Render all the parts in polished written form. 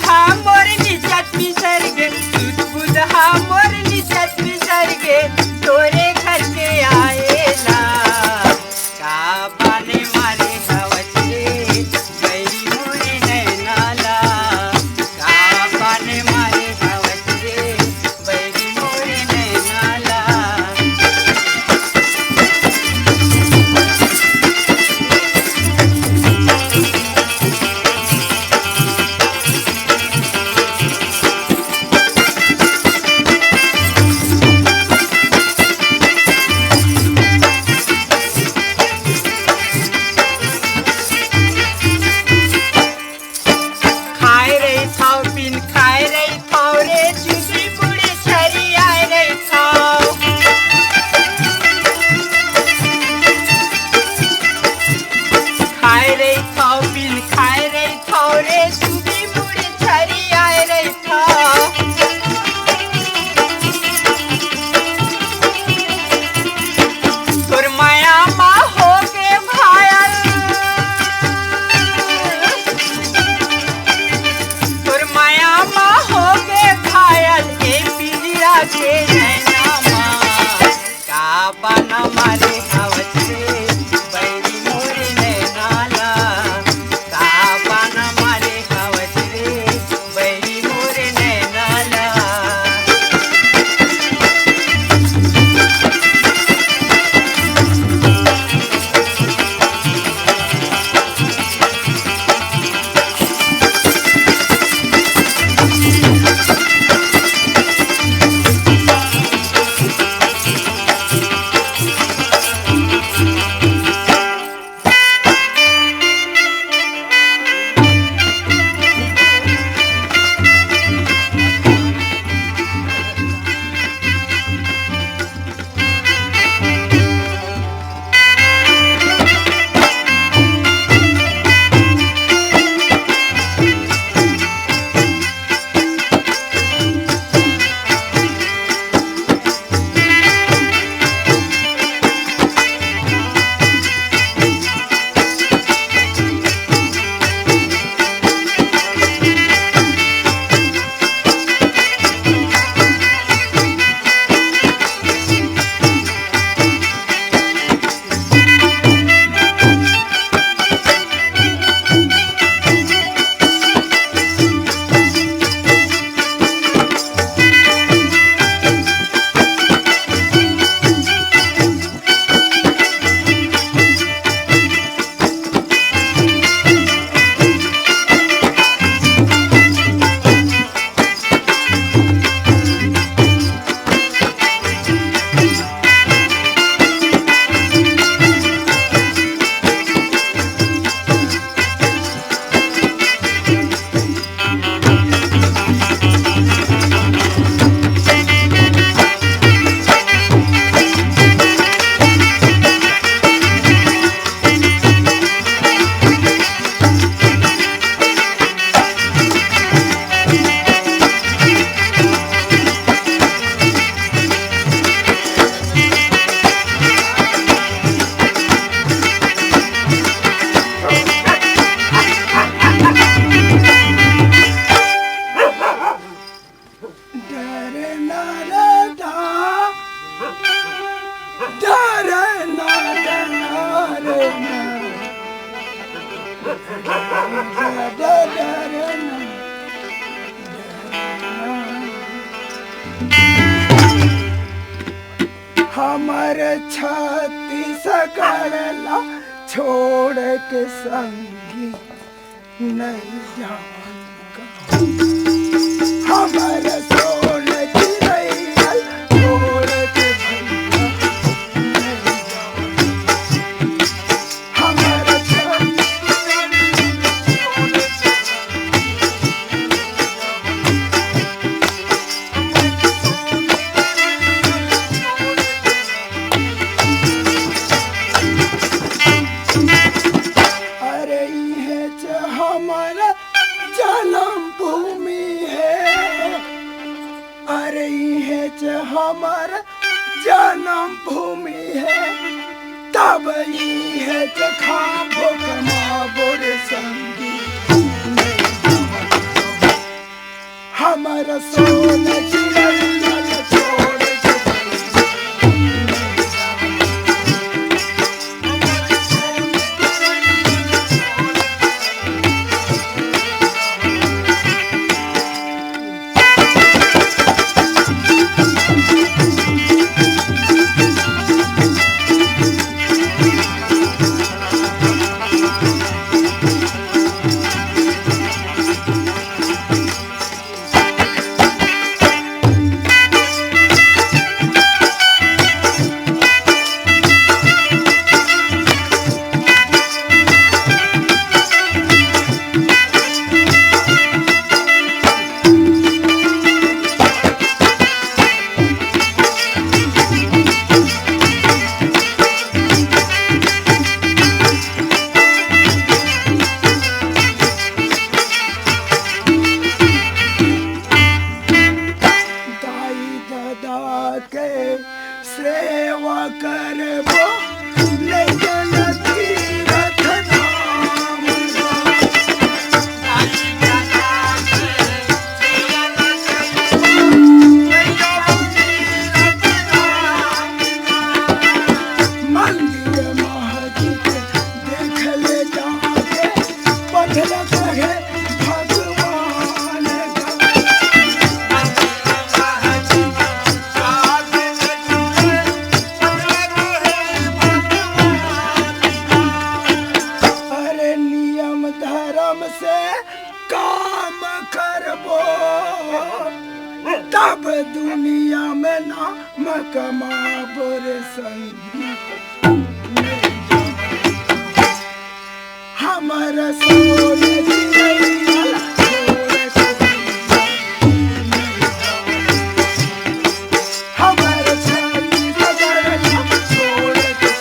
हा मोर निजत विसर्गे दूध बुध हा मोर निजत विसर्गे तोरे घर के आएला का बाने मारे हवचे गैरी मोरे नैनाला का बाने मारे हवचे गैरी मोरे नैनाला खाए रे खाओ पिन खाए रे खाओ रे चुदी बुढ़े छरी आए रे खाओ खाए रे खाओ पिन खाए रे खाओ रे चुदी बुढ़े छरी आए रे खाओ तोर माया मा हो के भायल तोर माया मा हो के घायल ए पिलिया के नैना मा का बाना मारे हवचे बैरी मोरे नैनाला का बाना मारे हवचे बैरी मोरे नैनाला हमर छाती सकड़ला छोड़ के संगी नहीं जावन का हमर सोन चिरैयल छोड़ के भैया नहीं जावन हमर अरे ये हमारा जन्म भूमि है, अरे ये हमारा जन्म भूमि है, तब ये खाबो कमाबो रे संगी हमारा सोन चिड़ैया छोड़ के के सेवा करबो लेकिन तीरथ धाम मंदिर महजिद देख ले जाके पढ़ल कहे भगवान से काम करबो तब दुनिया में नाम कमाबो रे संगीत हमारा सोन चिड़ैया छोड़ के हमारा छाती सजरया छोड़ के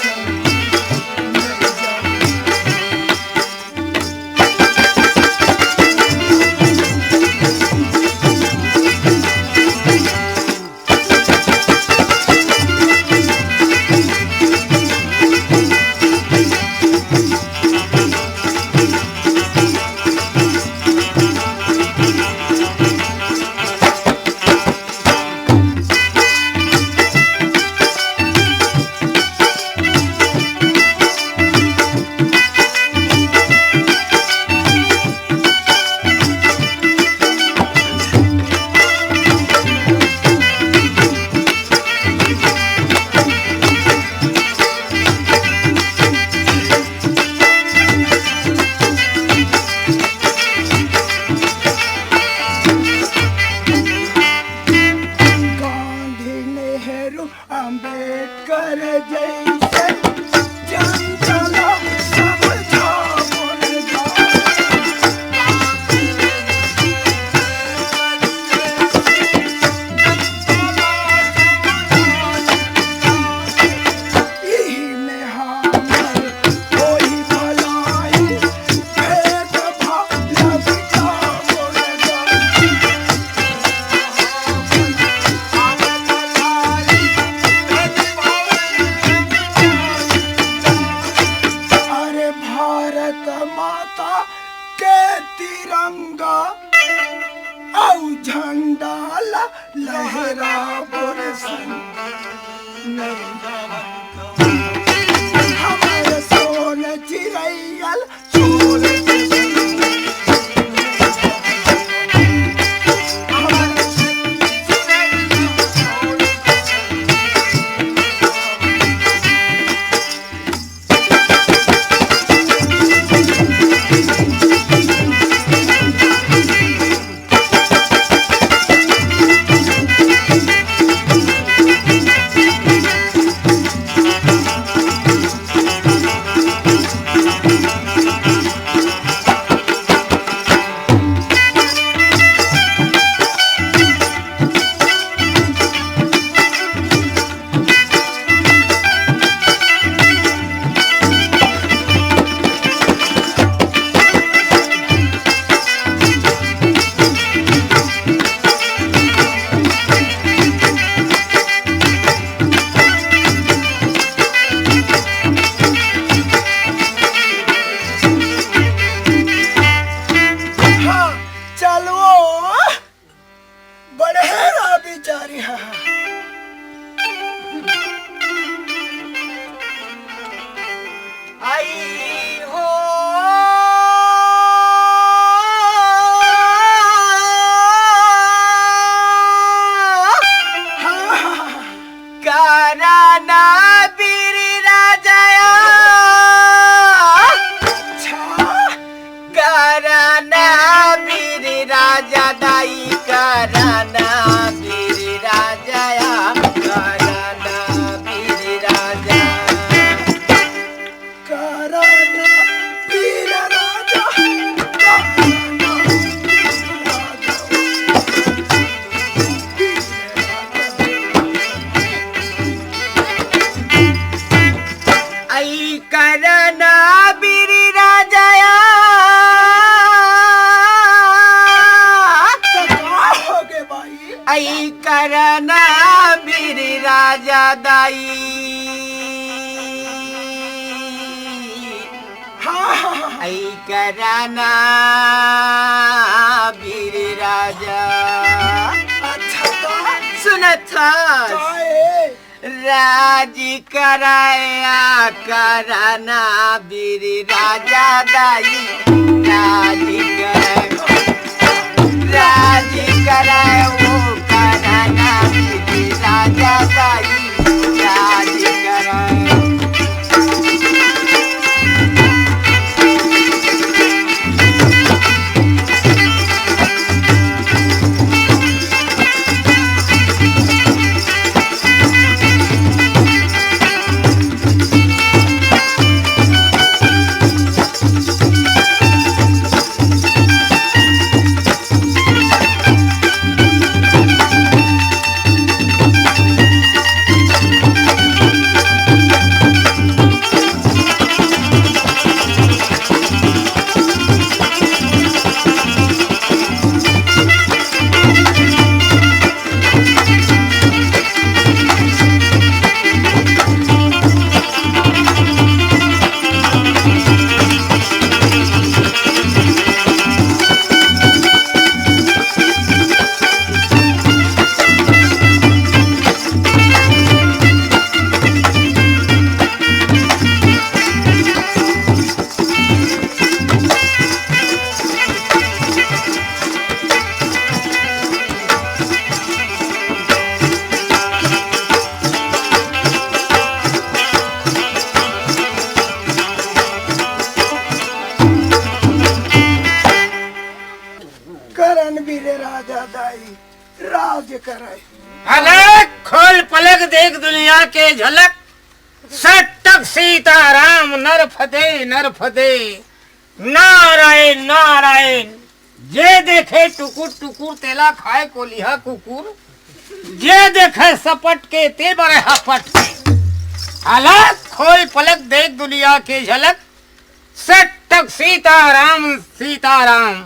अम्बेडकर जैसे जनता सब बोल यही में हमर कोई भलाई भेदभाव लगता बोल भारत माता के तिरंगा औ झंडा लहरा हमारे सोन चिड़ैया छोड़ के राजा दाई कराना वीर राजाया कराना वीर राजा कराना वीर राजा कराना आई कराना वीर राजाया हो गए भाई आई कराना वीर राजा दाई हाँ हाँ हाँ आई कराना वीर राजा अच्छा था सुनत काहे राजी कराया कराना वीर राजा दाई राजी कराए वो कराना वीर राजा दाई राजी कराए करण वीर राजा दाई राज करे अलग खोल पलक देख दुनिया के झलक सटक सीताराम नर फतेह नारायण नारायण जे देखे टुकुर टुकुर तेला खाए को लिहा कुकुर जे देखे सपट के ते बरे हपट अलग खोल पलक देख दुनिया के झलक सटक सीताराम सीताराम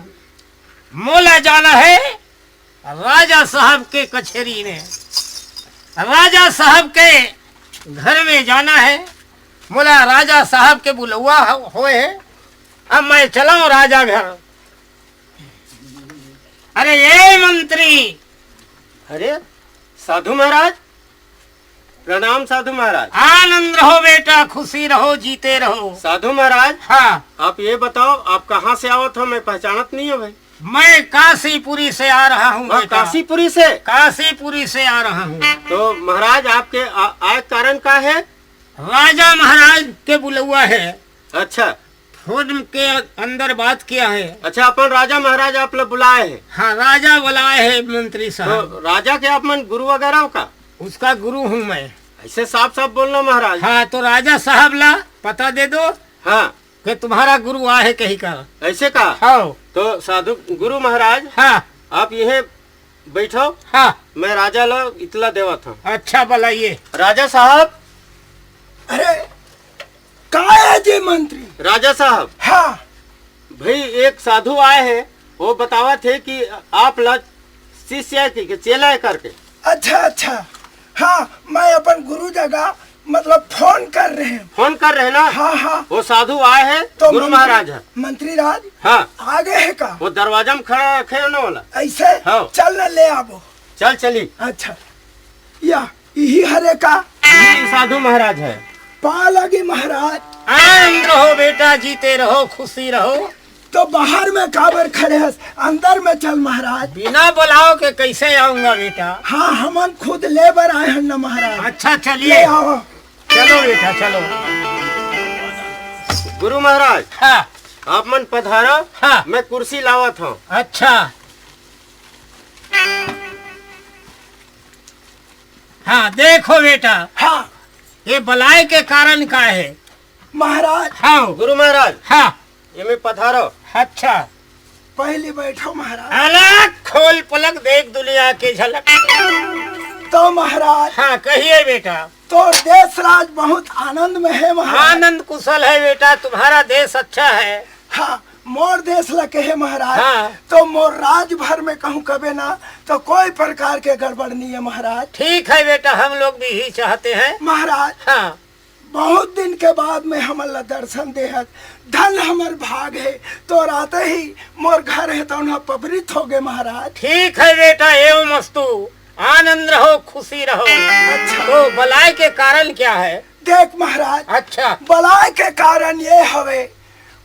मोला जाना है राजा साहब के कचहरी में राजा साहब के घर में जाना है बोला राजा साहब के बुलवा होए है अब मैं चला हूं राजा घर अरे ये मंत्री अरे साधु महाराज प्रणाम साधु महाराज। आनंद रहो बेटा खुशी रहो जीते रहो। साधु महाराज हाँ आप ये बताओ आप कहाँ से आवत हो, मैं पहचानत नहीं हो भाई। मैं काशीपुरी से आ रहा हूँ बेटा। काशीपुरी से? काशीपुरी से आ रहा हूँ। तो महाराज आपके आए कारण का है? राजा महाराज के बुलवा है। अच्छा फोन के अंदर बात किया है। अच्छा अपन राजा महाराज आप लोग बुलाए हैं? हाँ राजा बुलाए है मंत्री साहब। तो राजा के आप मन गुरु वगैरह का? उसका गुरु हूँ मैं। ऐसे साफ साफ बोलना महाराज। हाँ तो राजा साहब ला पता दे दो हाँ कि तुम्हारा गुरु आ है कहीं का। ऐसे का? हाँ तो साधु गुरु महाराज हाँ आप यह बैठो। हाँ मैं राजा ला इतला देवा था। अच्छा बुलाइए। राजा साहब। अरे का है जी मंत्री? राजा साहब हाँ भाई एक साधु आए हैं, वो बतावा थे कि आप ला शिष्य के चेला है करके। अच्छा अच्छा हाँ मैं अपन गुरु जगह मतलब फोन कर रहे हैं। फोन कर रहे हैं ना? हाँ हाँ वो साधु आए हैं तो गुरु महाराज है। मंत्री राज हाँ आगे है का? वो दरवाजा में खड़ा रखे ना वाला। ऐसे हाँ। चल न ले आवो। चल चली। अच्छा या यही हरे का यही साधु महाराज है। पा लगी महाराज। आनंद रहो बेटा जीते रहो खुशी रहो। तो बाहर में काबर खड़े हैं, अंदर में चल महाराज। बिना बुलाओ के कैसे आऊंगा बेटा? हाँ हमन खुद लेबर आए हैं न महाराज। अच्छा ले चलिए आओ। चलो बेटा चलो। गुरु महाराज हाँ आप मन पधारो। हाँ मैं कुर्सी लावा था। अच्छा हाँ देखो बेटा, हाँ ये बलाई के कारण का है महाराज। हाँ गुरु महाराज हाँ। ये मैं पधारो। अच्छा पहले बैठो महाराज। अलग खोल पलक देख दुनिया की झलक। तो महाराज हाँ कहिए बेटा। तो देश राज बहुत आनंद में है महाराज। आनंद कुशल है बेटा, तुम्हारा देश अच्छा है। हाँ मोर देश लगे है महाराज। हाँ। तो मोर राज भर में कहूँ कभी ना तो कोई प्रकार के गड़बड़ नहीं है महाराज। ठीक है बेटा, हम लोग भी ही चाहते हैं महाराज हाँ। बहुत दिन के बाद में हमला दर्शन देहत धन हमर भाग है। तो राते ही मोर घर है तो उन्हें पबरित हो गए महाराज। ठीक है बेटा, एवं मस्तु, आनंद रहो, खुशी रहो। अच्छा। तो बलाई के कारण क्या है? देख महाराज, अच्छा बलाई के कारण ये हवे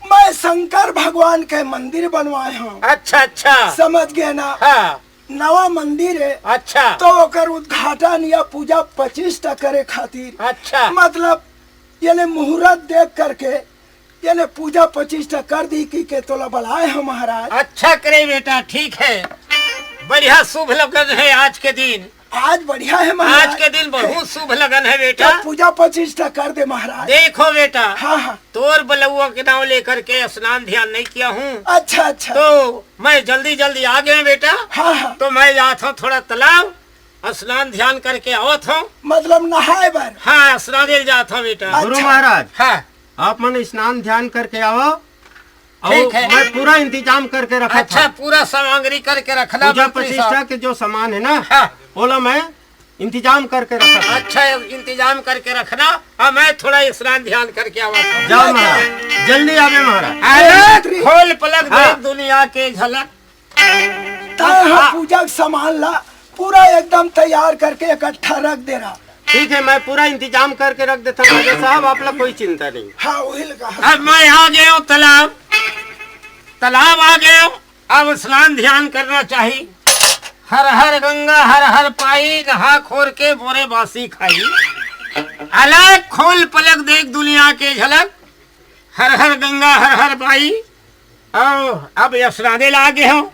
मैं शंकर भगवान के मंदिर बनवाए हूँ। अच्छा अच्छा। समझ गए ना। हाँ नवा मंदिर है। अच्छा तो ओकर उद्घाटन या पूजा 25 करे खातिर अच्छा। मतलब यानी मुहूर्त देख करके यानी पूजा 25 कर दी की के तोला बुलाए हो महाराज। अच्छा करे बेटा, ठीक है, बढ़िया शुभ लगन है आज के दिन। आज बढ़िया है महाराज। आज के दिन बहुत शुभ लगन है बेटा। तो पूजा 25 कर दे महाराज। देखो बेटा, हाँ हाँ। तोर बलुआ के नाम लेकर के स्नान ध्यान नहीं किया हूँ, अच्छा अच्छा। तो मैं जल्दी जल्दी आ गया बेटा। हाँ हाँ। तो मैं जाता हूँ थोड़ा तालाब, स्नान ध्यान करके आवत हूँ। मतलब नहाए बर। हाँ स्नान जाता हूँ बेटा। अच्छा। गुरु महाराज हाँ आप मन स्नान ध्यान करके आओ। ठीक है। मैं पूरा इंतजाम करके रखा अच्छा, था। पूरा सामग्री करके रखना। पूजा मंत्री प्रतिष्ठा साहब। के जो सामान है ना, हाँ। बोला मैं इंतजाम करके रखा था। अच्छा इंतजाम करके रखना, और मैं थोड़ा स्नान ध्यान करके आवा। जाओ महाराज, जल्दी आवे महाराज। अलग खोल पलक हाँ। देख दुनिया के झलक। तय हाँ पूजा का सामान ला पूरा एकदम तैयार करके इकट्ठा रख दे रहा। ठीक है, मैं पूरा इंतजाम करके रख देता हूँ राजा साहब, आप लोग कोई चिंता नहीं। हाँ वही लगा। अब मैं आ गया हूँ तालाब, तालाब आ गया हूँ। अब स्नान ध्यान करना चाहिए। हर हर गंगा हर हर पाई, नहा खोर के बोरे बासी खाई। अलग खोल पलक देख दुनिया के झलक। हर हर गंगा हर हर पाई। अब स्नाने ला गए हूँ।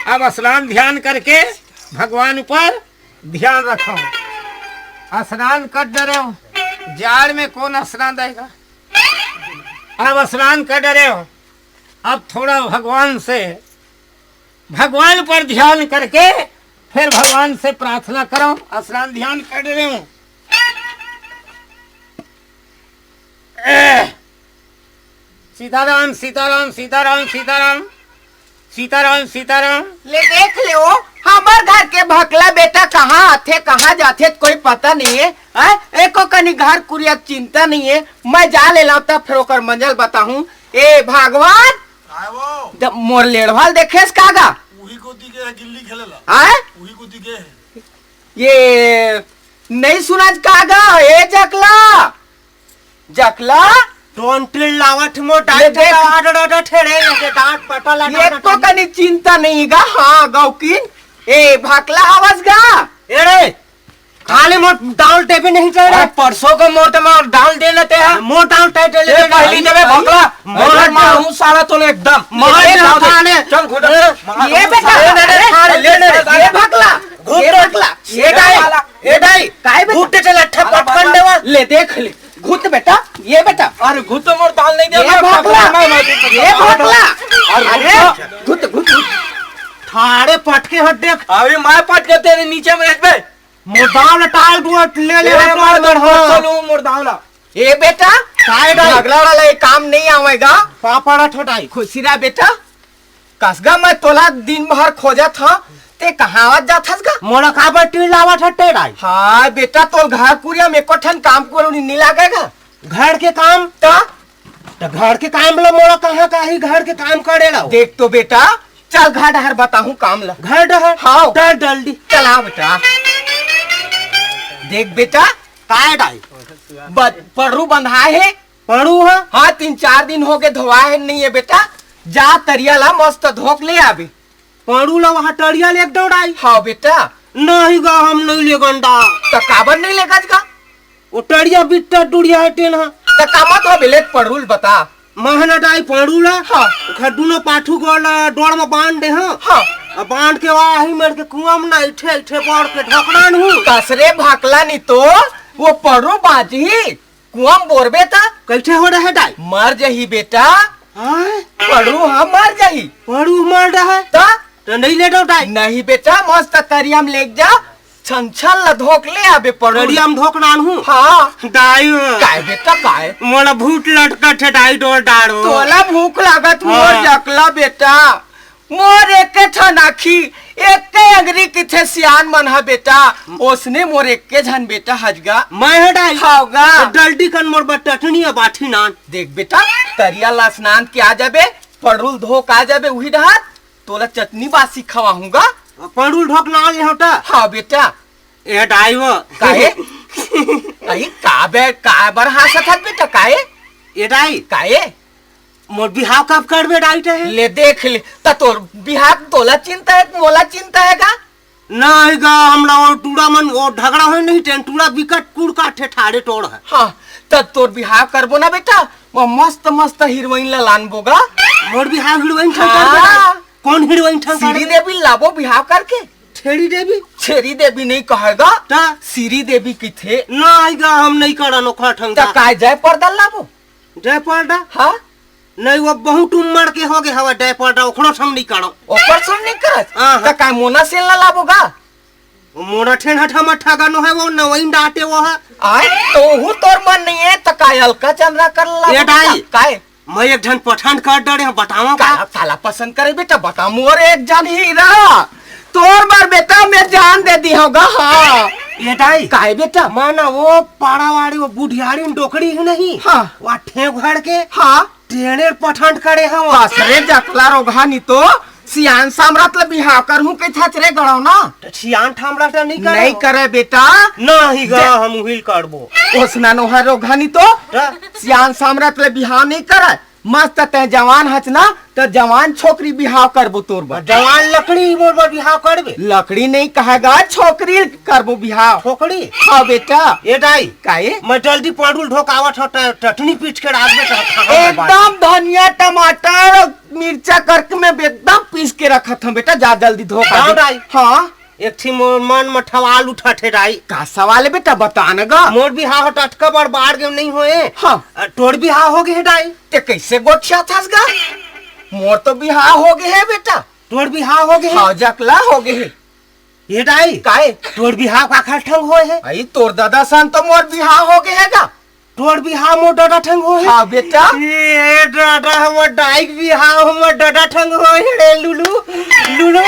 अब स्नान ध्यान करके भगवान ऊपर ध्यान रखो। स्नान कर डरे हो, जाड़ में कौन स्नान देगा। अब स्नान कर डरे हो, अब थोड़ा भगवान पर ध्यान करके फिर भगवान से प्रार्थना करो। स्नान ध्यान कर रहे हूँ। सीताराम सीताराम सीताराम सीताराम सीताराम सीताराम। ले देख लो हमार घर के भकला बेटा कहाँ आथे कहाँ जाथे कोई पता नहीं है। एको कनी घर कुरिया चिंता नहीं है। मैं जा ले लाऊं तब फिर ओकर मंजल बताऊं। ए भगवान जब मोर लेड़वाल देखेस कागा वही को दिखे है गिल्ली खेलेला। वही को दिखे है। ये नहीं सुनाज कागा। ए जकला जकला टोंटिल लावट मोटा ले देख। ठेड़े के डांट पटल ये तो कनी चिंता नहीं गा। हाँ गौकीन ए भकला आवाज गा। एड़े खाली मोट डाल टेपे नहीं चढ़ रहा। परसों को मोट में डाल दे लेते हैं। मोट डाल टाइट ले ये पहली देवे भकला मोट मारू साला तो एकदम मार डाल दे। खाने चल घुट ये बेटा ये भकला ये भकला ये डाई काय बेटा घुट चल अट्ठा पटकन देवा। ले देख ले घुट बेटा ये बेटा अरे घुट मोर डाल नहीं दे। ये भकला अरे घुट घुट ठाड़े पटके हट देख। अभी मैं पट के तेरे नीचे में बैठ मोर डाल टाल दुआ ले ले मार दर हो। मुर्दावला ए बेटा भगला वाला ये काम नहीं आवेगा। पापड़ा ठोटाई खुशीरा बेटा कसगा मैं तोला दिन भर खोजा था ते कहाँ जाथस गा। मोड़ा काबर टील लावट हटे डाई। हाँ बेटा तो घर पूरिया में कोठन काम को नहीं लागेगा। घर के काम तो घर के काम लो मोड़ा कहाँ का ही घर के काम करे लो। देख तो बेटा चल घर डहर बताऊं काम ला। घर डहर हाँ डर जल्दी चला बेटा देख बेटा काय डाई पड़ू बंधाए है। पड़ू है। हाँ 3-4 दिन हो गए धोवाए है नहीं है बेटा। जा तरिया ला मस्त धोक ले आबे। पड़ू ला वहाँ टड़िया ले दौड़ाई। हाँ बेटा नहीं गा हम नहीं ले गंडा। तो काबर नहीं लेगा का वो टड़िया बिट्टा टुड़िया हटे ना। तो कामत हो बिलेट पड़ूल बता महना डाई पड़ू ला। हाँ खड्डू ना पाठू गोला डोड़ में बांध दे। हाँ हाँ अब बांध के वही मेरे के कुआं में ना इठे इठे पड़ के ढकना हूँ। कसरे भकला नहीं तो वो पड़ो बाजी कुआं बोरबे था कैसे हो रहा है डाई? मर जही बेटा, हाँ पड़ू हम मर जही पड़ू मर रहा है ता तो नहीं ले डाई? नहीं बेटा, मस्त तरिया में ले जा, छन ला धोक ले आबे पड़ू। रेडियम धोकना हूँ। हाँ डाई काय बेटा काय मोला भूत लटका थे डाई डोर डारो। तोला भूख लागत मोर हाँ। जकला बेटा, मोर एक ठन आखी एक अंगरी किथे सियान मन है बेटा, उसने मोर एक के झन बेटा हजगा मैं है डाई खाओगा। जल्दी कर मोर बटनी है बाठी नान। देख बेटा तरिया ला स्नान के आ जाबे, पड़ुल धोक आ जाबे उही डहार, तोला चटनी बासी खवाऊंगा। पड़ूल ढोकना ले होता। हाँ बेटा। ए डाई वो काहे अई काबे काबर हंसत हत बेटा काहे ए डाई काहे मोर बिहाव कब करबे डाई टे? ले देख ले त तोर बिहार तोला चिंता है मोला चिंता है का? नहीं गा हमरा वो टूड़ा मन वो झगड़ा हो नहीं टेन टूड़ा विकट कुड़ काठे ठाड़े तोड़ है। हाँ त तोर बिहार करबो ना बेटा, वो मस्त मस्त हीरोइन ला लानबोगा। मोर बिहाव हीरोइन ठंग हाँ। कर कौन हीरोइन ठंग कर? सीरी देवी लाबो बिहार करके। छेड़ी देवी? छेरी देवी नहीं कहेगा ता सीरी देवी की थे नहीं गा हम नहीं करा नोखा ठंग त काय जय पर्दा लाबो। जय पर्दा हाँ नहीं वो बहुत उम्र के हो गए हवा जय पर्दा ओखरो संग नहीं करो। ओकर सुन नहीं करत हाँ। त काय मोना सेल ला लाबोगा। मोरा ठेन हठा मठा गानो है वो नवइन डाटे वो है। आय तो हूँ तोर मन नहीं है त काय अलका चंद्रा कर ला ये डाई। काय मैं एक जन पठान कर डरे हैं बतावा काला का काला पसंद करे बेटा, बता मोर एक जन हीरा तोर बार बेटा मैं जान दे दी होगा। हाँ ये डाई काय बेटा माना वो पाड़ावाड़ी वो बुढ़ियारी डोकड़ी है नहीं हाँ वो ठे भर के हाँ ट्रेने पठान करे हैं वो असरे जकला रोघानी तो सियान साम्राट ला बिहाव कर हूँ के छचरे गड़ो ना छियान ठामरा तो नहीं करे नहीं करे बेटा। नहीं गा हम हिल करबो ओसना नोहा रोघानी तो सियान साम्राट ला बिहाव नहीं करे, मस्त ते जवान हच ना तो जवान छोकरी बिहाव करबो तोर बा। जवान लकड़ी मोर बर बिहाव करबे लकड़ी नहीं कहेगा छोकरी करबो बिहाव। छोकड़ी हाँ बेटा ये डाई काये मैं जल्दी पड़ुल ढोकावत हो टटनी पीट के राख दे एकदम धनिया टमाटर और मिर्चा करके मैं एकदम पीस के रखा था बेटा, जा जल्दी धोखा जाओ दे। डाई। हाँ एक थी मोर मन में ठवाल उठा थे डाई का सवाल है बेटा बताना गा। मोर बिहाव टटका बड़ बाढ़ के नहीं होए। हाँ तोर बिहाव हो गए डाई? ते कैसे गोठिया थस गा, मोर तो बिहाव हो गए है बेटा। तोर बिहाव हो गए? हाँ जकला हो गए है। ये डाई काहे तोर बिहाव का खठंग होए है? आई तोर दादा सन तो मोर बिहाव हो गए है गा। तोर बिहाव मोर डडा ठंग होए? हाँ बेटा ये डडा हमर डाई के बिहाव हमर डडा ठंग होए रे लुलू लुलू।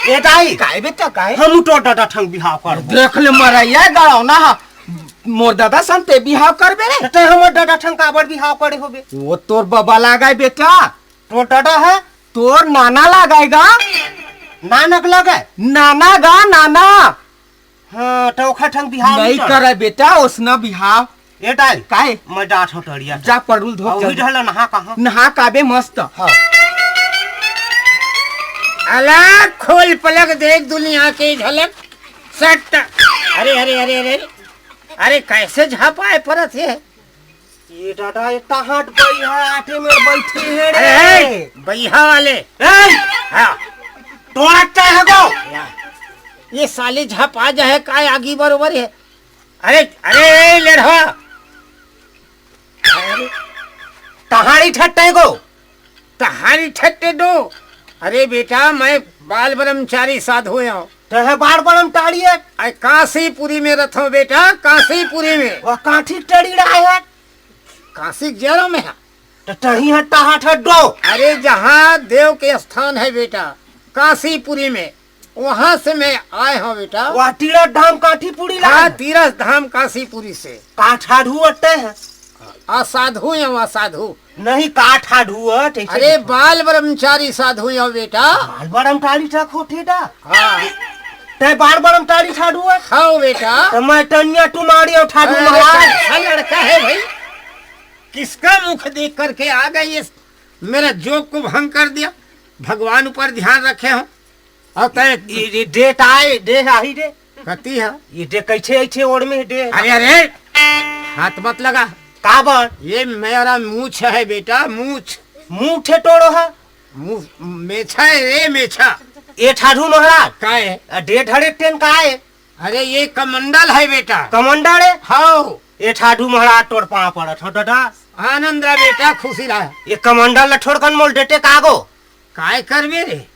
ये डाई काहे बेटा काहे हम तो डडा ठंग बिहाव कर देख ले मरैया गड़ो ना मोर दादा सन ते बिहाव करबे रे। ते हमर डडा ठंग का बड़ बिहाव करे होबे? वो तोर बाबा लगाए बेटा, तोर डडा है? तोर नाना लगाएगा। नानक लगे? नाना गा नाना हाँ तो खठंग बिहाव नहीं करे बेटा उसना बिहाव। ये डाई काहे मैं डाठ होटड़िया जा पड़ुल धो अभी ढला नहा कहाँ? नहा काबे मस्त। हाँ अला खोल पलक देख दुनिया की झलक सट। अरे अरे अरे अरे अरे कैसे झापाए परत है। ये डाटा इतना हाथ गई है आटे में बैठी है रे। अरे भैया वाले हाँ तो अच्छा है गो ये साली झपा जाए काय आगी बरोबर है। अरे अरे लेढ़वा तहाड़ी ठट्टे गो तहारी ठट्टे दो। अरे बेटा मैं बाल ब्रह्मचारी साधु हूँ। तहे बार बड़म टाड़ी है अरे काशीपुरी में रथो बेटा, काशीपुरी में। वह काठी टड़ी रहा है काशी जरो में है। तो तही हट्टा हाथ दो। अरे जहाँ देव के स्थान है बेटा काशीपुरी में, वहाँ से मैं आए हूँ बेटा। वह तीरथ धाम काठी पूरी हाँ ला तीरथ धाम काशीपुरी से। काठा ढुअटे है असाधु या असाधु नहीं काठा ढुअट अरे बाल ब्रह्मचारी साधु या बेटा। बाल बड़म टाड़ी ठा खोटे डा हाँ ते बार बड़म टाड़ी ठा ढुअट हाँ बेटा। तो मैं टनिया टुमाड़ी और ठाडू अरे महाराज कैसा लड़का है भाई, किसका मुख देख करके आ गए ये मेरा जोक को भंग कर दिया। भगवान ऊपर ध्यान रखे हो। और तय ये डेट आए डे आई डे कती है। ये डे कैसे ऐसे ओर में डे अरे अरे हाथ मत लगा। काबर ये मेरा मूछ है बेटा, मूछ। मुंह ठेटोड़ो है मुंह मेछा है रे मेछा। ये ठाडू महाराज का है? डे ढड़े टेन का है? अरे ये कमंडल है बेटा। कमंडल है? हाँ ये ठाडू महाराज तोड़ पा पड़त हो दादा। आनंद रहा बेटा, खुशी रहा। ये कमंडल ल छोड़ कन मोल डेटे कागो काय करबे रे?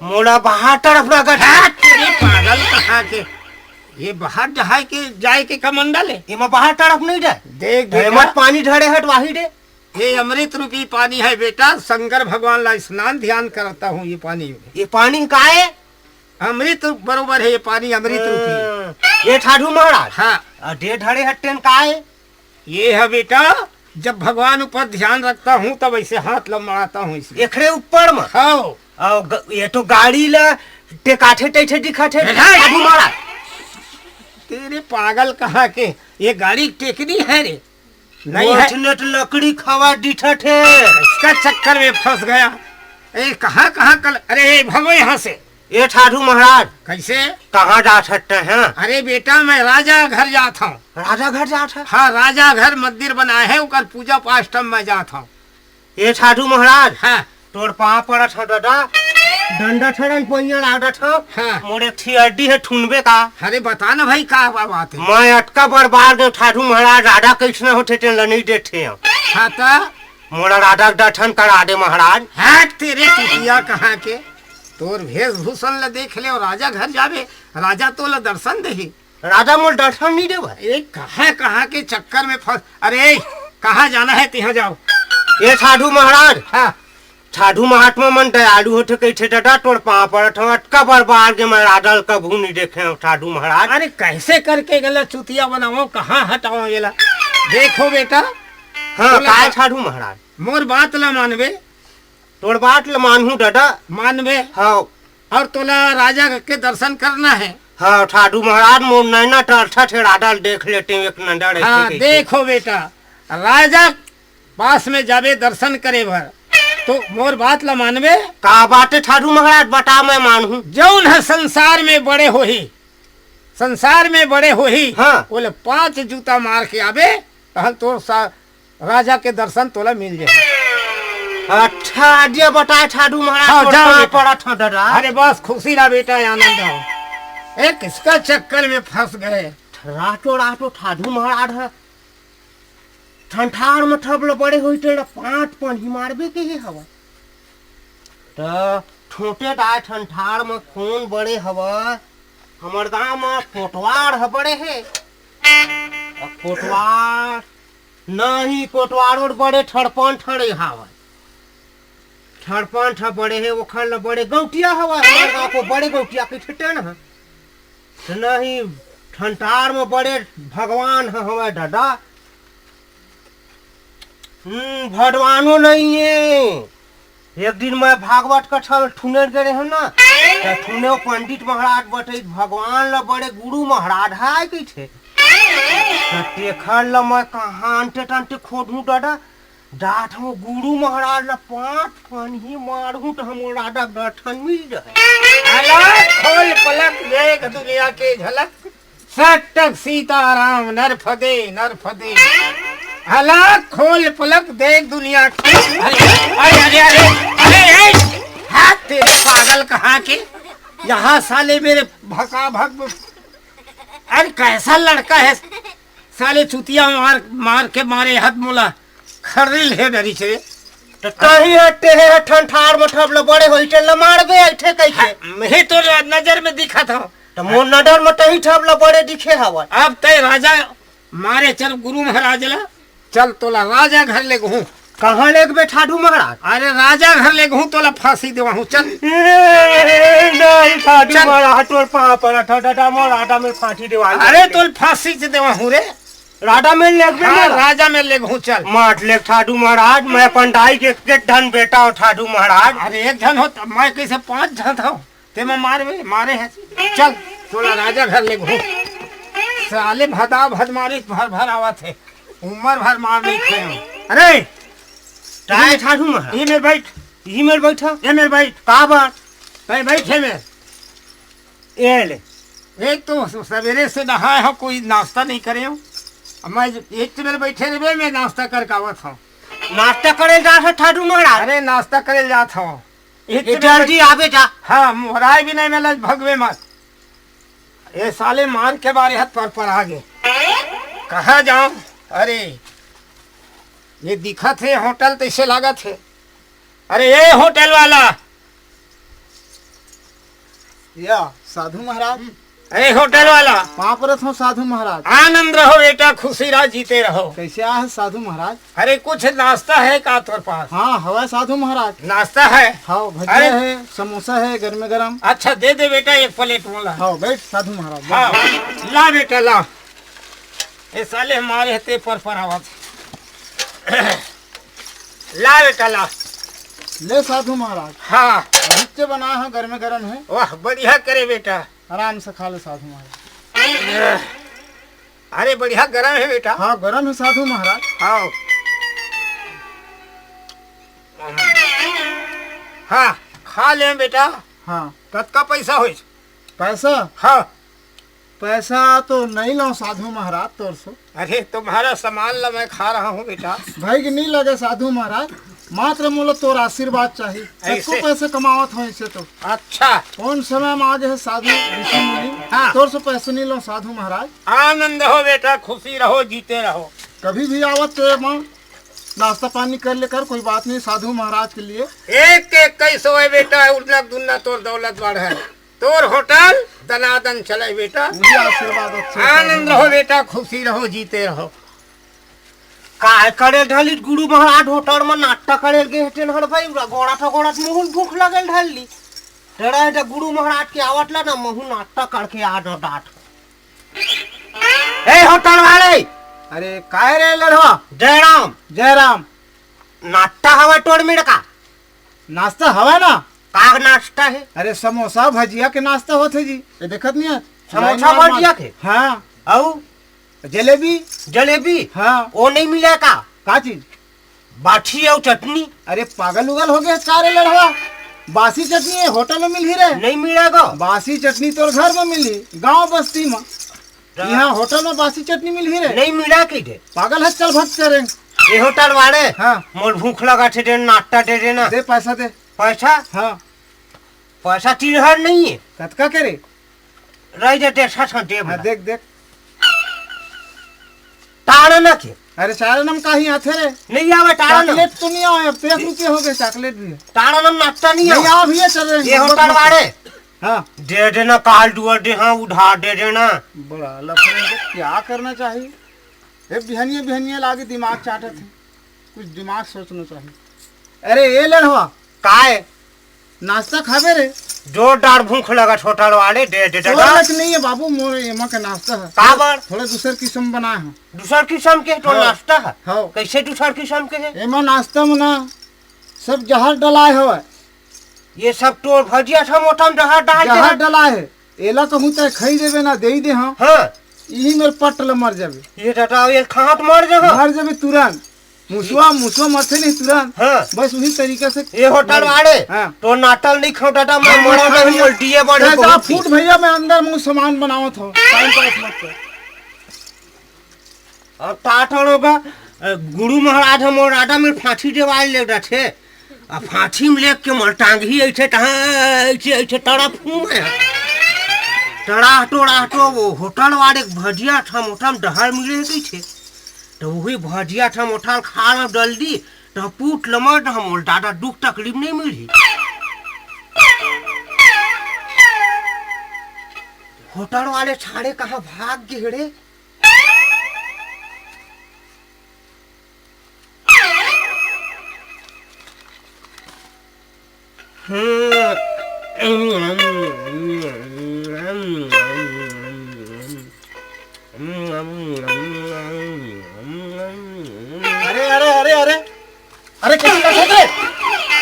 मोला बाहर तरफ ना गट। तेरे पागल कहाँ के, ये बाहर जहां के जाए के कमंडल है। ये बाहर तरफ नहीं जाए। देख मत बेटा, पानी ढड़े हट वाही दे। ये अमृत रूपी पानी है बेटा। शंकर भगवान ला स्नान ध्यान करता हूँ ये पानी में। ये पानी का है? अमृत बरोबर है ये पानी, अमृत रूपी। ये ठाडू महाराज हाँ डे ढड़े हट्टेन का है? ये है बेटा, जब भगवान ऊपर ध्यान रखता हूँ तब ऐसे हाथ लमड़ाता हूँ इसमें। एकड़े ऊपर में हाँ ये तो गाड़ी ला टेकाठे टैठे दिखाठे हाँ। ठाडू महाराज। तेरे पागल कहाँ के, ये गाड़ी टेकनी है रे? नहीं है, नेट लकड़ी खवा दिठट है। इसका चक्कर में फंस गया। ए कहाँ कहाँ कल, अरे भगो यहाँ से। ये ठाडू महाराज कैसे? कहाँ जा सकते हैं? अरे बेटा मैं राजा घर जाता हूँ। राजा घर जाता है? हाँ राजा घर मंदिर बनाए है, उकर पूजा पाठ में जाता हूँ। ये ठाडू महाराज हाँ तोड़ पा पड़त हो दादा। डंडा ठड़न पहिया लागत हो। हाँ। मोरे थी अड्डी है ठुनबे का। अरे बता ना भाई का बात है। मैं अटका बर्बाद दे ठाडू महाराज राधा कैसे होते टेन नहीं देते हैं। हाँ तो मोरा राधा दर्शन करा दे महाराज। हट तेरे चुतिया कहाँ के, तोर वेशभूषण ला देख ले और राजा घर जावे, राजा तो ला दर्शन दे। राजा मोल दर्शन नहीं देवा। अरे कहाँ कहाँ के चक्कर में फंस। अरे कहाँ जाना है तिहाँ जाओ। ये ठाडू महाराज हाँ ठाडू महात्मा मन दयालु होते कैसे दादा तोड़ पा पड़त हो। अटका बर्बाद के मैं राधा कभू नहीं देखे हो ठाडू महाराज। अरे कैसे करके गला चुतिया बनाओ, कहाँ हटाओ गेला। देखो बेटा, हाँ काय ठाडू महाराज मोर बात ला मानवे, तोड़ बात ल मानू दादा। मानवे हाँ और तोला राजा के दर्शन करना है। हाँ ठाडू महाराज मोर नैना टर्था थे राधा देख लेते हैं एक नंदड़। हाँ देखो बेटा, राजा पास में जावे दर्शन करे भर तो मोर बात ला मानवे। का बात है ठाडू महाराज बता मैं मानू। जौन है संसार में बड़े हो ही, संसार में बड़े हो ही। हाँ। बोले 5 जूता मार के आवे कहल तो राजा के दर्शन तोला मिल जाए। अच्छा आइडिया बताए ठाडू महाराज। हाँ, तोड़ जाओ पा बेटा। पड़त हो दादा। अरे बस खुशी रहा बेटा, आनंद आओ। एक किसका चक्कर में फंस गए। रातो रातो ठाडू महाराज है ठंठार में ठबल बड़े हुई टेढ़ 5 पानी मारबे के ही हवा। तो छोटे डाय ठंठार में खून बड़े हवा। हमर गांव में कोटवार है बड़े है। कोटवार नहीं, कोटवार और बड़े ठड़पन ठड़े हवा। ठड़पन ठड़ बड़े है ओखर ल बड़े गौटिया हवा। हमार गांव को बड़े गौटिया के ठेटे न है। तो नहीं ठंठार में बड़े भगवान है हवा दादा। भगवानो नहीं है। एक दिन मैं भागवत कथा ठुने गए हैं ना, तो ठुने पंडित महाराज बटे भगवान ल बड़े गुरु महाराज है कि थे। तो देखर ल मैं कहाँ अंटे टंटे खोदू दादा। डाट हम गुरु महाराज ल 5 पानी मारू तो हम राधा दर्शन मिल जाए। अलग खोल पलक देख दुनिया के झलक, सटक सीताराम नर फदे। अलग खोल पलक देख दुनिया की। अरे अरे अरे अरे अरे हाथ तेरे पागल कहाँ के, यहाँ साले मेरे भका भग। अरे कैसा लड़का है साले, चुतिया मार मार के मारे हाथ मोला खरील है डरी से। तो कहीं हटे है ठंठार में ठबल बड़े होई चल मारबे ऐठे कैसे। मैं तो नजर में दिखा था। तो मोर नजर में तही ठबल बड़े दिखे हवा। अब तय राजा मारे चल गुरु महाराज ला, चल तोला राजा घर ले गहूँ। कहाँ ले गए ठाडू महाराज? अरे राजा घर ले गहूँ तोला फांसी देवा हूँ। चल नहीं ठाडू चल। महाराज तोर पा पड़ा था दादा मोर राधा में फांसी देवाई। अरे तोल फांसी से देवा हूँ रे। राधा में ले गए हाँ, ना राजा में ले गहूँ। चल मार ले ठाडू महाराज। मैं पंडाई के एक धन बेटा हूँ ठाडू महाराज। अरे एक जन हो तो मैं कैसे 5 जन था ते मैं मारे हैं। चल तोला राजा घर ले गहूँ। साले भदा भद मारी भर भर आवा थे, उम्र भर मार नहीं थे। अरे टाइम ठाडू महाराज ये मेरे बैठ, ई मेर बैठा ये मेरे बैठ, का बात बैठे में। ये ले एक तो सवेरे से नहाए हो, कोई नाश्ता नहीं करे हो। मैं एक तो मेरे बैठे रहे, मैं नाश्ता करके आवत हूँ। नाश्ता करे जा ठाडू महाराज। अरे नाश्ता करे जात हूँ। जल्दी आ बेटा। हाँ मोहराय भी नहीं मिला, भगवे मत। ये साले मार के बारे हाथ पर आ गए। कहाँ जाऊं? अरे ये दिखत है होटल, तो इसे लागत है। अरे ये होटल वाला, या साधु महाराज, ए होटल वाला, वहाँ पर हो साधु महाराज। आनंद रहो बेटा, खुशी रहो, जीते रहो। कैसे आए हैं साधु महाराज? अरे कुछ नाश्ता है का तोर पास? हाँ हवा साधु महाराज। नाश्ता है? हाँ भजिया अरे! है, समोसा है गर्म गरम। अच्छा दे दे बेटा एक प्लेट मोला। हाँ बैठ साधु महाराज। हाँ ला बेटा ला। ये साले हमारे हते पर आवत। ला बेटा ला। ले साधु महाराज, हाँ नीचे बना है गर्म गरम है, वाह बढ़िया करे बेटा। आराम से खा ले साधु महाराज। अरे बढ़िया गरम है बेटा। हाँ गरम है साधु महाराज। आओ। हाँ खा ले बेटा। हाँ कतका पैसा हो? पैसा, हाँ। पैसा तो नहीं लो साधु महाराज तोर से। अरे तुम्हारा सामान ला मैं खा रहा हूँ बेटा। भाई की नहीं लगे साधु महाराज, मात्र मोला तोर आशीर्वाद चाहिए। ऐसे? सबको पैसे कमावत हो ऐसे तो। अच्छा कौन समय में आगे है साधु ऋषि मुनि, हाँ। तोर से पैसे नहीं लो साधु महाराज। आनंद हो बेटा, खुशी रहो, जीते रहो। कभी भी आवत तो माँ नाश्ता पानी कर लेकर, कोई बात नहीं साधु महाराज के लिए। एक एक कैसो है बेटा, उड़ना दुन्ना तोर दौलत बढ़ है। तोर होटल दनादन चले बेटा। मुझे आशीर्वाद अच्छे आनंद रहो बेटा, खुशी रहो, जीते रहो। काय करे ढाली गुरु महाराज होटल में नाट्टा करे गे हेटेन हर भाई गोड़ा था गोड़ा मुहुन भूख लगल ढाली डरा है गुरु महाराज के आवटला ना मुहुन नाट्टा करके आ न डाट। ए होटल वाले, अरे काय रे लड़वा? जयराम जयराम, नाट्टा हवा टोड़ मिड़ का नाश्ता हवा ना? काग नाश्ता है? अरे समोसा भजिया के नाश्ता होते जी, ये देखत नहीं है? समोसा भजिया के? हाँ। औ जलेबी? जलेबी? हाँ। वो नहीं मिले का? का चीज? बाछी और चटनी? अरे पागल उगल हो गया का रे लड़वा? बासी चटनी है होटल में मिल ही रहे? नहीं मिलेगा। बासी चटनी तो घर में मिली, गांव बस्ती में। यहाँ होटल में बासी चटनी मिल ही रहे? नहीं मिला की दे पागल है, चल भक्त करेंगे। ये होटल वाले, हाँ। मोर भूख लगा थे दे नाश्ता दे देना। दे पैसा दे। पैसा? हाँ। पैसा 3000 नहीं है। कतका करे? रह जाते अच्छा दे हाँ देख देख। तारा ना के? अरे चारणम का ही आते रे? नहीं आवे तारा ना। चॉकलेट तो नहीं आवे, 30 रुपये हो गए, चॉकलेट भी है। तारा ना नाश्ता नहीं नहीं आवे। आ भैया चल रहे हैं। ये होटल वाले हाँ दे देना, काल डुअर दे, हाँ उधार दे देना। बड़ा लफड़े को क्या करना चाहिए? ये बिहनिया बिहनिया लागे दिमाग चाटत है, कुछ दिमाग सोचना चाहिए। अरे ये लड़वा, काय नाश्ता खावे रे? जोरदार भूख लगा होटल वाले, दे दे देगा। थोड़ा नहीं है बाबू, मोरे एमा का नाश्ता है। काबर थोड़ा दूसर किस्म बनाए हैं। दूसर किस्म के तो हाँ। नाश्ता है? हाँ। कैसे दूसर किस्म के है? एमा नाश्ता में ना सब जहर डलाए हुआ, ये सब तो भजिया था मोटा में डहार डाल जहर दे। डलाए है। एला कहूँ तो खाई देवे ना, दे ही दे। हाँ हाँ यही मेरे पटल मर जावे। ये डटा ये खाट मर जाएगा। मर जावे तुरंत। मुसवा मुसवा मरते नहीं तुरंत। हाँ। बस उसी तरीके से ये होटल वाले हाँ। तो नाटल नहीं खाओ डटा, मैं मरा नहीं उल्टिए बड़े जरा बहुत फूट भैया, मैं अंदर मुंह सामान बनावत हो, टाइम पास मत कर। और टाटन होगा गुरु महाराज हम और आटा में फांसी देवाल ले रहे थे। अब फांसी में लेके मोर टांग ही ऐसे ऐसे ऐसे तड़ा फूम है टड़ा तो वो होटल वाले भजिया था मोटा में डहर मिले गई थे, तो वही भजिया था मोटा खा में डल दी तो पूट लमर ना हम दादा दुख तकलीफ नहीं मिली। होटल वाले छाड़े कहाँ भाग गए रे? अरे अरे अरे अरे अरे कैसे कर सकते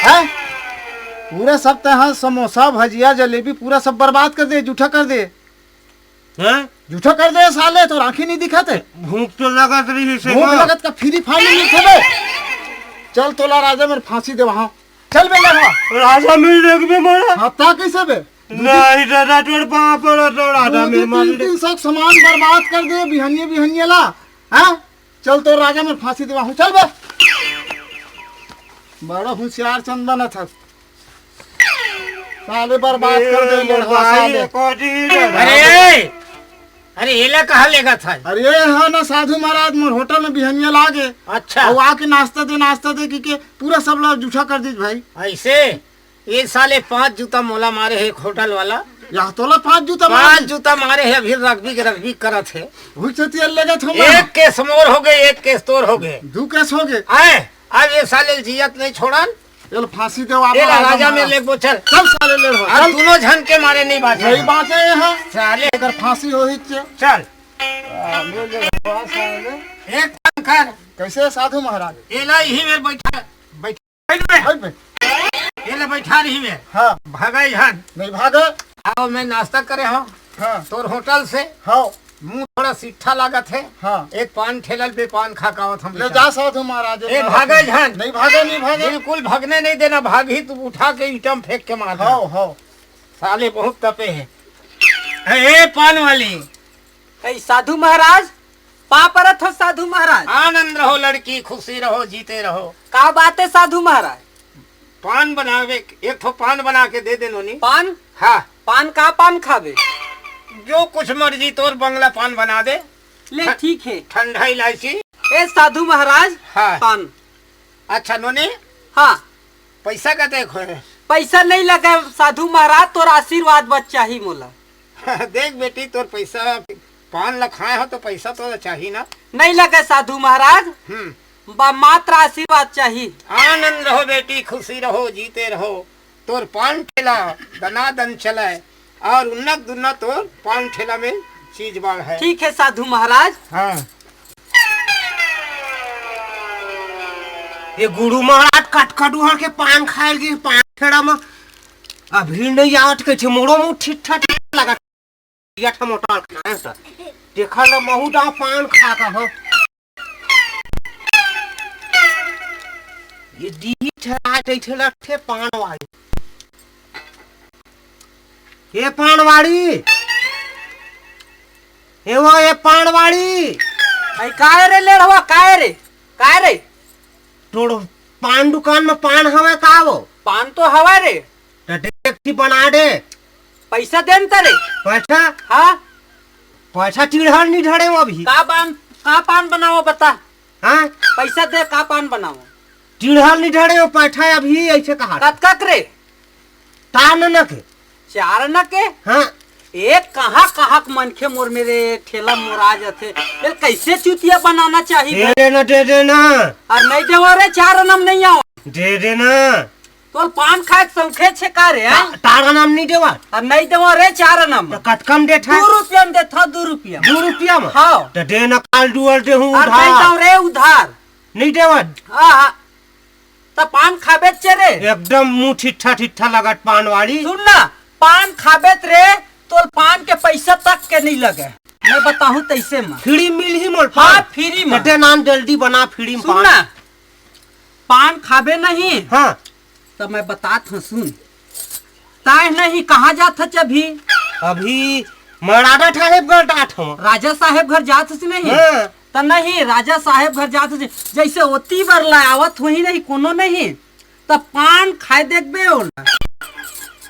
हैं? पूरा सब तरह समोसा भजिया जलेबी पूरा सब बर्बाद कर दे, जूठा कर दे। हैं? जूठा कर दे साले, तो आंखें नहीं दिखाते। भूख तो लगत रही से भूख लगत का फ्री फाइल नहीं थे। चल तोला राजा मेरे फांसी दे वहां, चल बे लड़वा। राजा मिलने के मारा हाँ ता कैसे बे? नहीं दादा तोड़ पा पड़ा तो राजा मिल मार दे। 3 सब सामान बर्बाद कर दे, बिहनिया बिहनिया ला। हाँ चल तो राजा मेरे फांसी दे वहां, चल बे। बड़ा होशियार चंदन था। साले बर्बाद कर दे लेढ़वा साले। अरे अरे एला कहाँ लेगा था? अरे ये है ना साधु महाराज मोर होटल में बिहनिया लागे अच्छा और आके नाश्ता दे कि पूरा सब लोग जूठा कर दीज भाई। ऐसे ये साले 5 जूता मोला मारे है एक होटल वाला। यहाँ तोला 5 जूता 5 जूता मारे है। अभी रग्बी करत है। हुई चतिया लेगा थो एक केस मोर हो गए, एक केस तोर हो गए। 2 केस हो गए। आए अब ये साले जियत नहीं छोड़न। चल फांसी दे आप ये राजा में ले बोचल सब साले लेढ़वा अब दोनों झन के मारे नहीं बाजे। यही बात है यहाँ साले अगर फांसी हो ही चल एक काम कर। कैसे साधु महाराज एला यही में बैठा एला बैठा रही में हाँ भगाई झन नहीं भागे। आओ मैं नाश्ता करे हो हाँ तोर होटल से। हाँ मुंह थोड़ा सिट्ठा लागत है। हाँ एक पान ठेलल पे पान खा का हम ले जा साधु महाराज। ए भागे झन नहीं भागे बिल्कुल भगने नहीं देना। भागी तू उठा के ईटम फेंक के मार। हाँ साले बहुत तपे है। ए पान वाली साधु महाराज पा परत हो साधु महाराज। आनंद रहो लड़की, खुशी रहो, जीते रहो। का बात है साधु महाराज? पान बनावे एक ठो पान बना के दे देनो नी। पान? हाँ पान का पान खावे? जो कुछ मर्जी तोर बंगला पान बना दे। ले ठीक है। ठंडा इलायची। ए साधु महाराज हाँ पान। अच्छा नोनी हाँ पैसा का देखो पैसा नहीं लगे साधु महाराज, तोर आशीर्वाद बच चाहिए मोला। देख बेटी तोर पैसा पान लखाए हो तो पैसा तो चाहिए ना। नहीं लगे साधु महाराज, मात्र आशीर्वाद चाहिए। आनंद रहो बेटी, खुशी रहो, जीते रहो। तोर पान ठेला दनादन चलाए और उन्नत दुन्नत तोर पान ठेला में चीज बाढ़ है। ठीक है साधु महाराज। हाँ ये गुरु महाराज कटकटुहर के पान खाए के पान ठेला में अभी नहीं आवत के मोड़ो मुँह ठीक ठाक लगा मोटा देखा ना महूदा पान खा का हो। ये दी ठेला थे पान वाली। ये पान वाली ये पान वाली काय रे लेढ़वा काय रे तोड़ पान दुकान में पान हवे का वो? पान तो हवा रे देखी बना दे। पैसा देन तरे पैसा? हाँ पैसा टिढ़ल नहीं ढड़े अभी। का पान बनाओ बता। हाँ पैसा दे का पान बनाओ। टिढ़ल नहीं ढड़े पैसा अभी ऐसे कहा कतका करे तान न के 4 न के। हाँ एक कहाँ मनखे मोर मेरे ठेला मोरा जाते कैसे चुतिया बनाना चाहिए। दे देना और नहीं देवा रे 4 नम नहीं आओ दे देना। तो पान खाए संखे छे का रे तारा नाम नहीं देवा और नहीं देवा रे 4 नम तो कटकम दे था 2 रुपया में दे था 2 रुपया में। हाँ तो देना काल डुअल दे हूँ उधार नहीं दो रे उधार नहीं देवा। हाँ तो पान खाबे रे एकदम मुँह ठिठा लगत पान वाली। सुन ना पान खाबे रे तो पान के पैसा तक के नहीं लगे। मैं बताऊं तैसे में फ्री मिल ही मोल। हाँ फ्री में नाम जल्दी बना फ्री में पान। पान खाबे नहीं। हाँ तो मैं बतात हूँ सुन ताय नहीं कहाँ जात है अभी मराठा साहेब घर राजा साहेब घर जात नहीं। हाँ। तो नहीं राजा साहेब घर जात जैसे ओती बार लावत हो ही नहीं कोनो नहीं तो पान खाए देखबे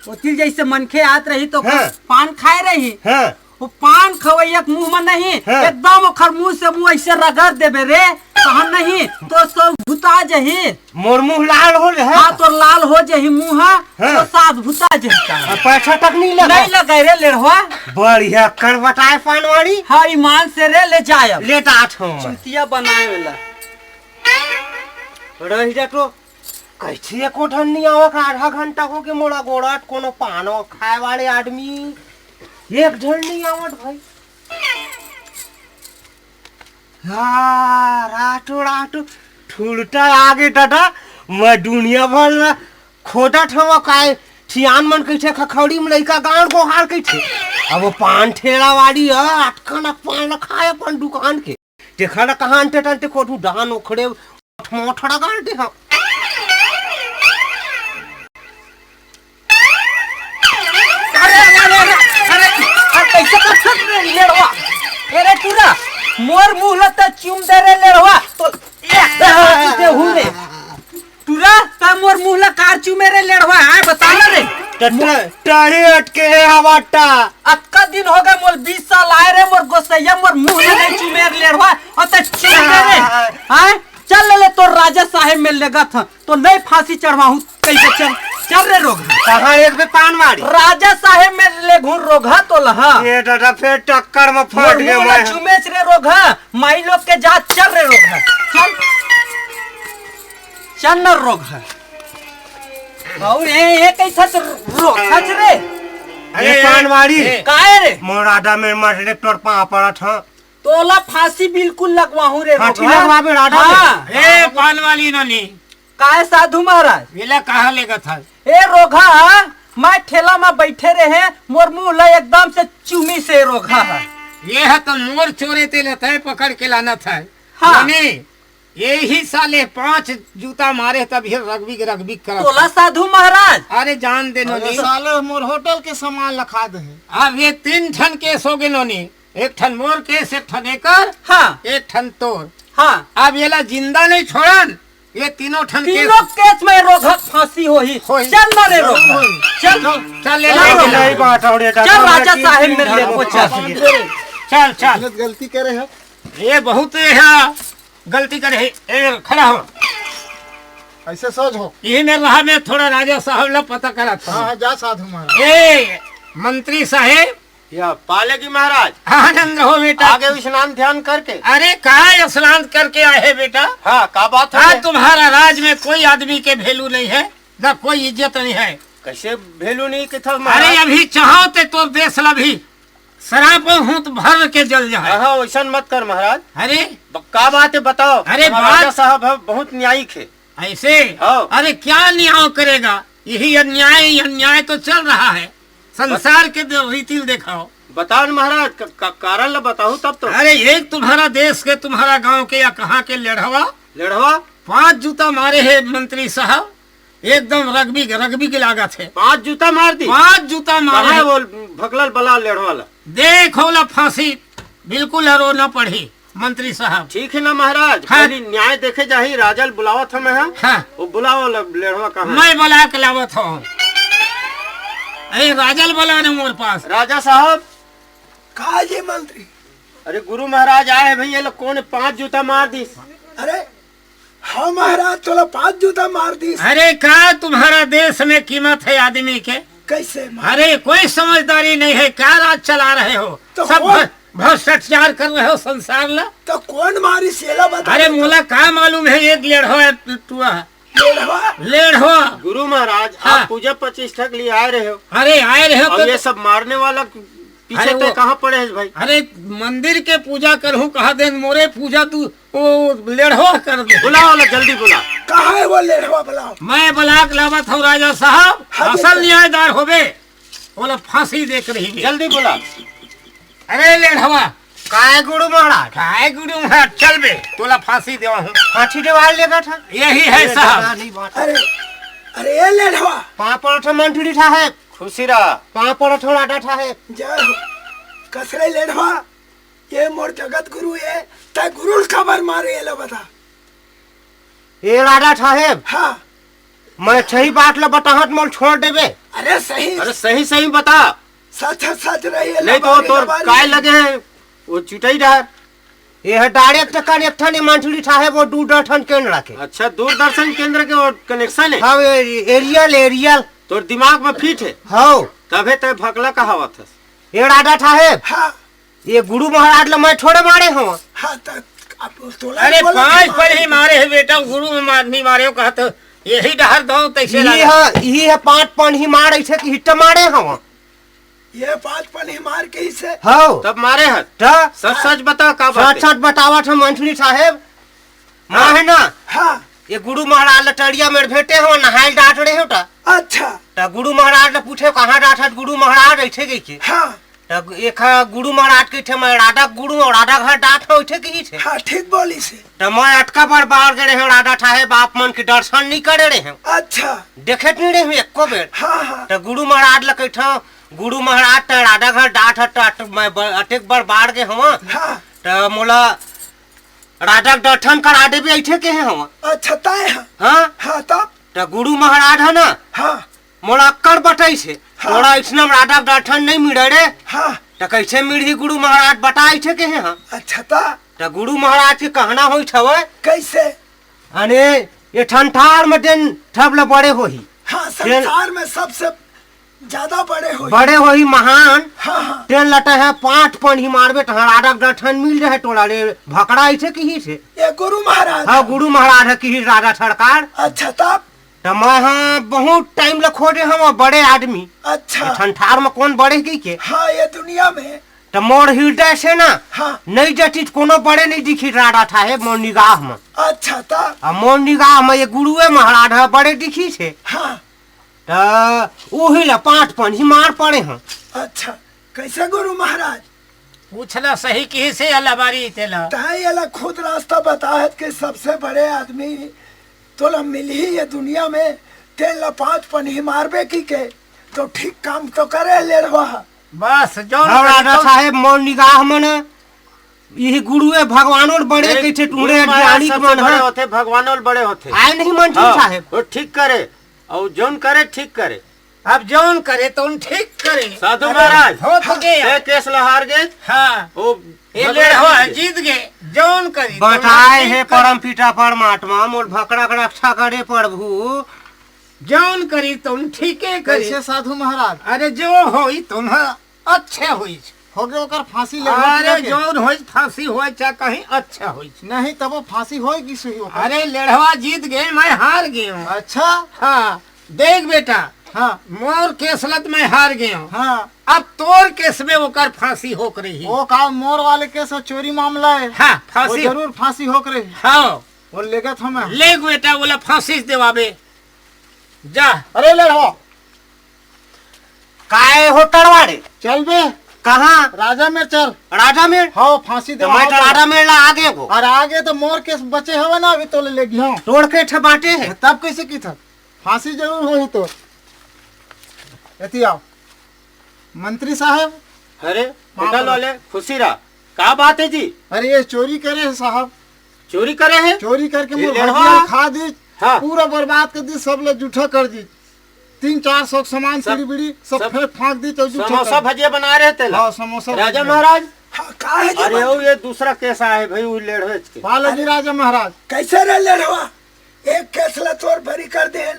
ओती जैसे मनखे आत रही तो हाँ। पान खाए रही। हाँ। वो पान खवैया मुंह में नहीं। हाँ। एकदम ओखर मुंह से मुंह ऐसे रगड़ देबे रे कहा नहीं तो सब भुता जही मोर मुंह लाल हो रहे। हाँ तो लाल हो जही मुंह। हाँ। तो साथ भुता जही पैसा तक नहीं लगे रे लेढ़वा। बढ़िया कर बताए पान वाली। हाँ ईमान से रे ले जाए लेटा चुतिया बनाए वाला रह जा तो कैसे एको ढन नहीं आवक आधा घंटा हो के मोड़ा गोड़ा कोनो पानो खाए वाले आदमी एक ढन नहीं आवत भाई। हाँ राटो ठुलटा आगे टाटा मैं दुनिया भर खोदा ठवा काय ठियान मन कैसे खखौड़ी में लइका गांव को हार कैसे अब वो पान ठेला वाली है अटकन पान खाए अपन दुकान के देखा ना कहाँ अंटे टंटे खोटू डान उखड़े मोठड़ा गांव दे। हाँ कैसे कर सकते लेढ़वा अरे पूरा मोर मुंह लता चुम दे रे लेढ़वा तो एक हुए पूरा ता मोर मुंह ला कार चुमे रे लेढ़वा। हाँ बता ना रे टाड़ी अटके है हवाटा। अक्का दिन हो गए मोर 20 साल आए रे मोर गोसैया मोर मुंह में नहीं चुमेर लेड़वा और ते चुमे रे हैं चल ले तो राजा साहेब मिल लेगा था तो नहीं फांसी चढ़वाऊं कैसे चल चल रे रोग कहाँ एक भी पान मारी राजा साहेब में ले घूर रोगा तो लहा ये दादा फिर टक्कर में मोर फट गया मुंह में मैं। चुमेच रे रोगा माई लोग के जा चल रे रोगा चल चल न रोगा और ये कैसा तो रोगा रे ये पान मारी काहे रे मोरादा में मरने तोड़ पा पड़ा था। तोला फांसी बिल्कुल लगवाहूं रे फांसी रोगा। लगवा भी राडा हाँ। ए पान वाली ननी काहे साधु महाराज ये कहाँ लेगा था। ए रोगा मैं ठेला में बैठे रहे मोर मुंह ला एकदम से चुमी से रोगा है ये है तो मोर चोरे ते लेता है पकड़ के लाना था। हाँ। ननी यही साले 5 जूता मारे तभी रगबी करा। तोला साधु महाराज अरे जान दे अरे नोनी साले मोर होटल के सामान लखा दे। अब ये 3 ठन केस हो गए नोनी। एक ठन मोर केस एक ठन एकर हाँ एक ठन तोर। हाँ अब ये ला जिंदा नहीं छोड़न ये तीनों ठन तीनों केस में रोगा फांसी होही होही। चल ना रे रोगा चल चल ले चल, नहीं बात हो चल राजा साहेब मिल ले वो चल चल चल गलत गलती करे है। ये बहुत है गलती करे है। ए, खड़ा हो ऐसे सोच हो। यही में रहा मैं थोड़ा राजा साहब ला पता करा था। हाँ जा साधु महाराज। ए मंत्री साहेब या पालेगी महाराज आनंद हो बेटा। आगे स्नान ध्यान करके। अरे कहा स्नान करके आए है बेटा। हाँ का बात हाँ है। तुम्हारा राज में कोई आदमी के वैल्यू नहीं है न कोई इज्जत नहीं है। कैसे भेलू नहीं कि था अरे महाराज। अभी चाहो ते तो देश ला भी शराब हूँ तो भर के जल जाए। हाँ वैसा मत कर महाराज। अरे का बात है बताओ। अरे हमारा बात- राजा साहब है, बहुत न्यायिक है। ऐसे हाँ। अरे क्या न्याय करेगा यही अन्याय तो चल रहा है संसार के रीति देखाओ। बताओ न महाराज कारण ला बताओ तब तो। अरे एक तुम्हारा देश के तुम्हारा गांव के या कहाँ के लेढ़वा लेढ़वा 5 जूता मारे है मंत्री साहब एकदम रगबी की लागत है। 5 जूता मार दी। 5 जूता मारे कहाँ है है। वो भगलल बला लेढ़वा ला। देखो ला फांसी बिल्कुल हरो न पढ़ी मंत्री साहब। ठीक है ना महाराज। हाँ। खाली न्याय देखे जाही राजल बुलावा था मैं। हाँ वो बुलाओ लेढ़वा कहाँ है? मैं बुला के लावत हूँ। अरे राजल बोला ने मोर पास। राजा साहब कहा जी मंत्री। अरे गुरु महाराज आए हैं भैया लोग कौन 5 जूता मार दी। अरे हाँ महाराज तोला 5 जूता मार दी। अरे क्या तुम्हारा देश में कीमत है आदमी के। कैसे मार? अरे कोई समझदारी नहीं है क्या राज चला रहे हो तो सब कौन- भ्रष्टाचार कर रहे हो संसार ला। तो कौन मारी सेला बता। अरे मोला क्या मालूम है एक लेढ़वा लेढ़ो। गुरु महाराज हाँ। आप पूजा प्रतिष्ठा के लिए आए रहे हो अरे आए रहे हो और ये तो सब मारने वाला पीछे अरे तो वो- कहाँ पड़े हैं भाई। अरे मंदिर के पूजा करूँ कहा दिन मोरे पूजा तू वो लेढ़ो कर दे। बुला वाला जल्दी बुला। कहा है वो लेढ़वा बुलाओ। मैं बलाक लावत हूँ राजा साहब हाँ जी, असल न्यायदार होवे बोला फांसी देख रही है। जल्दी बुला। अरे लेढ़वा काय गुरु महाराज चल बे तोला फांसी देवा हूँ। फांसी देवाल लेगा था। यही है साहब। अरे अरे ये लेढ़वा पापड़ मंठुरी था है खुशी रहा पापड़ थोड़ा डा है। जय हो। कसरे लेढ़वा ये मोर जगत गुरु है ता गुरु खबर मारे ये लो बता। ये राजा साहेब हाँ मैं सही बात ला बताहत मोल छोड़ देबे। अरे सही अरे सही सही बता सच सच रही है। नहीं तो तोर काय लगे हैं वो चुटाई रहा। ये है डायरेक्ट कनेक्शन मंठुरी था है वो दूरदर्शन केंद्र रखे। अच्छा दूरदर्शन केंद्र के कनेक्शन है। हाँ एरियल तोर दिमाग में फिट है। हाँ तबे तय भगला कहावत है। ये राजा साहेब हाँ ये गुरु महाराज ला मैं थोड़े मारे हूँ। हाँ अब तोला अरे बोला 5 कि पर ही मारे है बेटा गुरु में नहीं मारे हो कहते यही डहर दो तैसे यही है 5 पन ही मारे ऐसे कि हिट मारे हूँ। ये 5 पल ही मार के इसे हाँ तब मारे है सच सच बता का बात। सच सच बतावा था मंत्री साहेब। माँ है ना हाँ ये गुरु महाराज लटड़िया में भेटे हो नहायल डांट रहे हो ता अच्छा गुरु महाराज ने पूछे कहाँ डांट गुरु महाराज ऐसे गई थी। हाँ एक गुरु महाराज के थे मैं राधा गुरु और राधा घर डांट हो ऐसे की थे। हाँ ठीक बोली से तो मैं अटका बार बाहर गए रहे राधा साहेब आप मन के दर्शन नहीं करे रहे अच्छा देखे नहीं रहे एको बेर। हाँ हाँ तो गुरु महाराज लगे था गुरु महाराज तो राधा घर डांट मैं अटेक बार बाहर गए हम हाँ तो मोला राधा दर्शन करा देवे ऐसे के हैं हम। अच्छा तय है हाँ हाँ तब तो गुरु महाराज है ना हाँ मोला अक्कड़ बटाई से थोड़ा इसने राडा डाठन नहीं मिले रे हाँ तो कैसे मिली गुरु महाराज बताई छे के हां अच्छा ता तो गुरु महाराज के कहना होई छवे कैसे? अने ये ठंठार में दिन ठबले बड़े होही हाँ संसार में सबसे ज्यादा बड़े होही महान हाँ हाँ ट्रेन लटा है 5 पन ही मारबे तो राडा डाठन मिल रहे टोला रे भकड़ा ऐसे की से ये गुरु महाराज हाँ गुरु महाराज है की राडा छड़कार अच्छा तब तो मैं हाँ बहुत टाइम ल खोजे हम बड़े आदमी अच्छा ठंठार में कौन बड़े की के हाँ ये दुनिया में तो मोर हृदय से ना हाँ नहीं जटित कोनो बड़े नहीं दिखी राडा था है मोर निगाह में अच्छा तब आ मोर निगाह में ये गुरुए महाराज है बड़े दिखी से हाँ तो वही ला 5 पन ही मार पड़े हैं अच्छा कैसे गुरु महाराज? पूछला सही की से अल्लाह बारी तेला ताई अला खुद रास्ता बताहत के सबसे बड़े आदमी तोला मिल ही ये दुनिया में तेला 5 पन ही मारबे की के तो ठीक काम तो करे लेड़वा बस जो राजा साहेब मोर निगाह में ना यही गुरुए भगवानों बड़े कैसे टूरे ज्ञानी मन बड़े है होते भगवानों बड़े होते आए नहीं मंत्री साहेब वो ठीक करे और जोन करे ठीक करे। अब जौन करे तो उन ठीक करे साधु महाराज हो तो गया ते केस लहार गए हाँ वो ये लड़वा जीत गए जौन करी तो बताए ठीक है करे। परम पिता परमात्मा मोर भकड़ा का रक्षा करे प्रभु जौन करी तुम ठीके करी कैसे साधु महाराज अरे जो होई तुम अच्छे होई हो गए ओकर फांसी ले अरे जौन होई फांसी होई चाहे कहीं अच्छा होई नहीं तब वो फांसी होगी सही ओकर। अरे लड़वा जीत गए मैं हार गया हूँ अच्छा हाँ देख बेटा हाँ मोर केसलत में हार गया हूँ हाँ अब तोर केस में ओकर फांसी होक रही वो काम मोर वाले केस चोरी मामला है हाँ वो फांसी जरूर फांसी होक रही हाँ वो लेगा था मैं ले बेटा बोला फांसी देवाबे जा अरे ले रहो काय हो टड़वाड़े चल बे कहाँ राजा में चल राजा में हाँ फांसी दे तो मैं राजा में ला आगे को और आगे तो मोर केस बचे हवे ना अभी तो ले गया तोड़ के ठबाटे है तब कैसे की था फांसी जरूर हो ही तो एती आओ मंत्री साहब अरे होटल वाले खुशी रहा का बात है जी? अरे ये चोरी करे है साहब चोरी करे हैं चोरी करके ये मोर लेड़वा। भजिया खा दी हाँ। पूरा बर्बाद कर दी सब लोग जूठा कर दी 300-400 सामान सब- सीढ़ी बीड़ी सब सब- फेंक फाँक दी तो जूठा समोसा कर दी। भजिया बना रहे थे हाँ समोसा राजा भजिया। महाराज हाँ का है जी अरे वो ये दूसरा केस आया है भाई वो लेड़वेच के पालो जी राजा महाराज कैसे रे लेड़वा? एक केस ला तोर भरी कर दे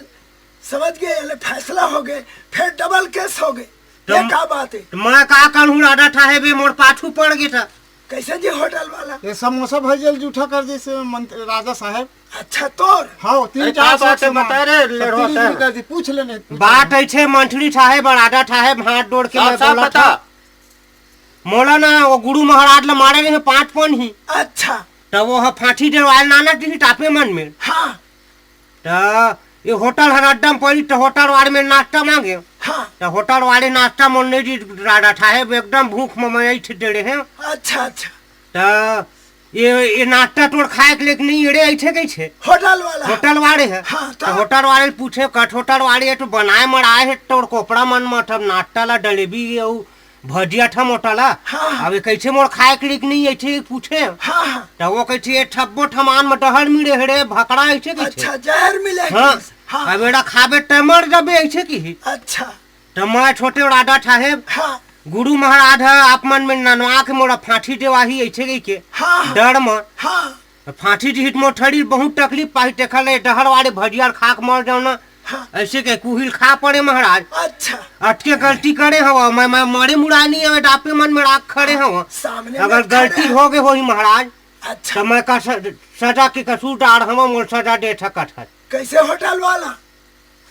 समझ गए ये फैसला हो गए फिर डबल केस हो गए ये का बात है? तो मैं का कहूँ राजा ठाहे बे मोर पाछू पड़ गए था कैसे जी होटल वाला? ये समोसा भजियल जूठा कर दी से मंत्री राजा साहब अच्छा तोर हाँ अरे क्या 300-400 बात है सामान बता रहे लेड़वा तीन साहब। कर दी पूछ लेने बात ऐसे मंत्री ठाहे राजा ठाहे हाथ जोड़ के मैं साफ साफ बोला बता था मोला ना वो गुरु महाराज ला मारे रहे 5 पन ही अच्छा तो वो फांसी देवाल नाना टी टापे मन में हाँ तो ये होटल हर अड्डम पड़ी तो होटल वाले में नाश्ता मांगे हाँ तो होटल वाले नाश्ता मन नहीं दी राजा ठाहे एकदम भूख में मैं दे रहे हैं अच्छा अच्छा तो ये नाश्ता तोड़ खाए के लेकिन नहीं एड़े ऐसे कैसे होटल वाला होटल वाले है हाँ, तो होटल वाले पूछे कट होटल वाले है तो बनाए मड़ाए है तो कोपड़ा मन में तब नाश्ता ला डलेबी भजिया था मोटला हाँ। अब कैसे मोर खाए के लेकिन नहीं ऐसे पूछे हाँ हाँ तो वो कैसे ठब्बो ठमान में डहर मिले हेड़े भकड़ा ऐसे कैसे अच्छा जहर मिलेगी हाँ हाँ अब एड़ा खाबे टमर जबे ऐसे की अच्छा तो मैं छोटे राजा ठाहे हाँ गुरु महाराज है आप मन में ननवा के मोरा फांसी देवाही ऐसे गई के हाँ डर में हाँ फांसी जीत मोर ठड़ी बहुत तकलीफ पाही देखल है डहर वाले भजिया खाक मर जाओ ना हाँ ऐसे के कुहिल खा पड़े महाराज अच्छा अटके गलती करे हवा मैं मरे मुड़ा नहीं है डापे मन में राख खड़े हवा सामने अगर में गलती खड़ा है। हो गए होही महाराज अच्छा तो मैं का सजा के कसूर डार हम मोर सजा दे सकत है कैसे होटल वाला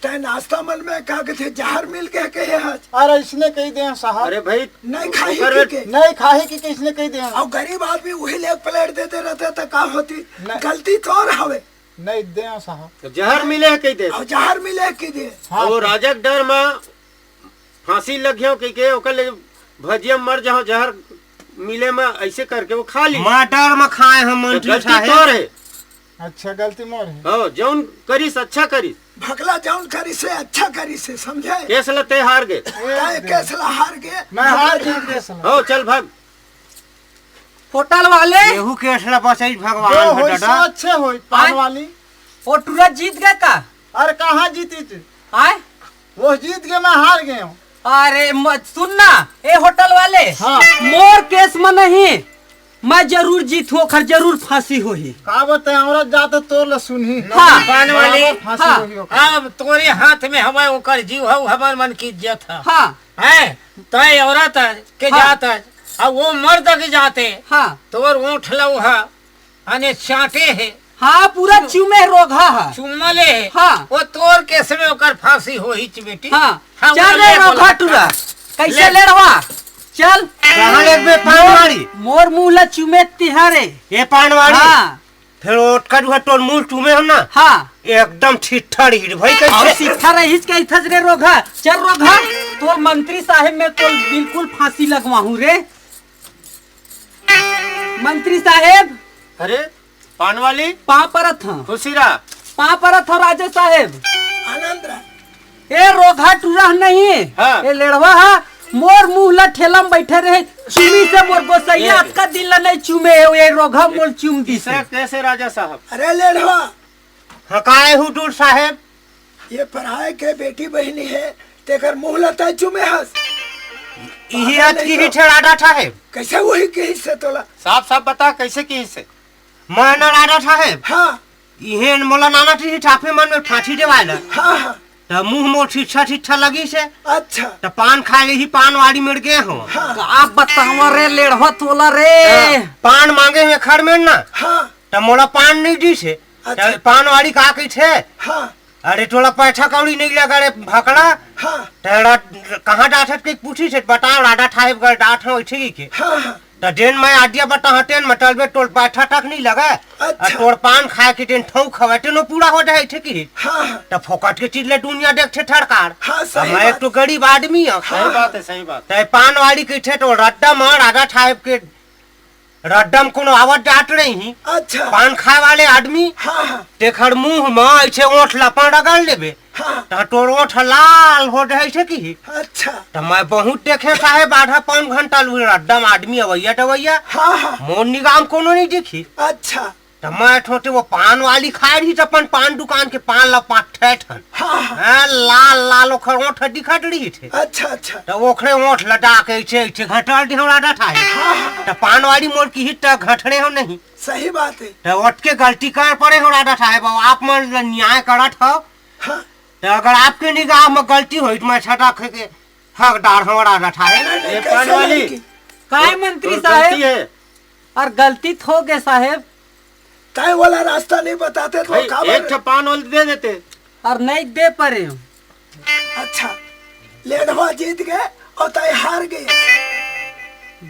तय नाश्ता मन में का के थे जहर मिल के कहे हज अरे इसने कही दे साहब अरे भाई नहीं खाई ओकर के नहीं खाए कि किसने कही दे और गरीब आदमी वही ले प्लेट देते रहते तो का होती नहीं। गलती तोर हवे नहीं दे साहब तो जहर मिले है कई दे और जहर मिले की दे हाँ वो राजा के डर में फांसी लगियो कई के ओकर ले भजिया मर जाओ जहर मिले में ऐसे करके वो खा ली मैं डर में खाए हम तो मंत्री गलती साहेब तोर है अच्छा गलती मोर है हो जौन करीस अच्छा करीस भगला जाऊन करी से अच्छा करी से समझे केस लते हार गए काय कैसला हार गए मैं हार जीत गया साला हो चल भाग होटल वाले केहू के असला बसई जो भगवान होई है सो दादा अच्छे होई पान वाली वो तुरंत जीत गए का अरे कहाँ जीती थी आए वो जीत के मैं हार गया हूँ। अरे मत सुनना ए होटल वाले, हाँ। मोर केस में नहीं, मैं जरूर जीतू, ओकर जरूर फांसी होही। का बताए औरत जाते तो ल सुनही। हाँ। पान वाली, फांसी हाँ। होगी ओकर। अब तोरे हाथ में हवा ओकर जीव है, हमार मन की इज्जत है। हाँ है तय औरत के हाँ। जात है, अब वो मर्द के जाते हाँ तोर ऊँट लऊ है, अने चाटे है, हाँ, पूरा चूमे रोगा है। चुम्मले है, हाँ। वो तोर केस में ओकर फांसी होही बेटी। हाँ हम चल ले रे बोला। रोगा टूरा, कैसे ले। ले रवा, चल। कहाँ ले बे पानवाड़ी? मोर मुँह ला चूमे तिहारे। ये पानवाड़ी हाँ फिर ओट का जो तोर मुंह टूमे हम ना हाँ, एकदम ठिठर हिट भाई और कैसे सीधा रहीस के इथस रे रोगा। चल रोगा, तोर मंत्री साहब में तो बिल्कुल फांसी लगवाहू रे। मंत्री साहब अरे पान वाली पा परत हूँ, खुशीरा पा परत हो राजा साहेब। आनंद रहा। ए रोगा टूरा नहीं, हाँ। ए लेड़वा है, मोर मुंह ला ठेला में बैठे रहे, चुमी से मोर गोसैया आपका दिल ला नहीं चूमे, ये रोगा मोर चूम दी से। कैसे राजा साहब? अरे लेढ़वा, हकाए हूँ दूर साहेब। ये पढ़ाई के बेटी बहनी है, तेकर मुंह लता चुमे हंस। यही हथ की ही ठेराडा साहेब। कैसे वही के हिस्से तोला? साफ साफ बता कैसे की से? मैं न राडा साहेब हाँ इहे मोला नाना ठी ठाफे मन में फांसी देवाला हाँ हाँ। त मुंह मोर ठिठा ठिठा लगी से अच्छा त पान खा ली ही पान वाड़ी मिल गए हो। हाँ आप बतावा रे लेड़वा तोला रे। पान मांगे में खड़ में ना हाँ त मोला पान नहीं दी से अच्छा। त पान वाड़ी का कही थे हाँ अरे तोला पैसा कौड़ी नहीं लगा रे भकड़ा हाँ तेरा कहाँ डाठत के पूछी से बताओ राडा साहेब का डाठ हो इठी के हाँ हाँ। त डेन में आडिया बता हटेन मटल में तोर पैसा तक नहीं लगा अच्छा। तोर पान खाए के डेन ठौ खवाटे नो पूरा हो जाए इठी की हाँ हाँ त फोकट के चीज ले दुनिया देखते ठड़कार हाँ, सही मैं एक बात। तो गरीब आदमी हूँ सही बात है, सही बात। तय पान वाली के थे तो रड्डम और राजा साहेब के रड्डम कोनो आवत जात रही अच्छा पान खाए वाले आदमी हाँ हाँ तेखर मुंह में ऐसे ओठ लपा रगड़ लेबे हाँ त तोर ओठ लाल हो जाए छे की अच्छा त मैं बहुत देखे साहेब आधा पौन घंटा लू रड्डम आदमी अवैया टवैया हाँ हाँ मोर निगाम कोनो नहीं देखी अच्छा त मैं ठोटे वो पान वाली खाए रही अपन पान दुकान के पान लपा ठेठन हाँ हाँ लाल लाल ओखर ओठ दिखट रही थे अच्छा अच्छा त ओखरे ओठ लटा के ऐसे घटल दी हमरा डाठा है त पान वाली मोर की हिट घटड़े हो नहीं सही बात है। त ओठ के गलती कर पड़े हो राडा साहेब आप मन न्याय करत हो हाँ त अगर आपके निगाह में गलती होई त मैं छटा खे के हकदार हो राडा साहेब। नहीं, ये कैसे पान वाली लड़की? काय मंत्री तो साहब, गलती है और गलती हो गए साहेब, तय वाला रास्ता नहीं बताते तो भाई, काबर? एक पान वाली दे देते। और नहीं दे पारे हो। अच्छा लेढ़वा जीत गए और तय हार गए।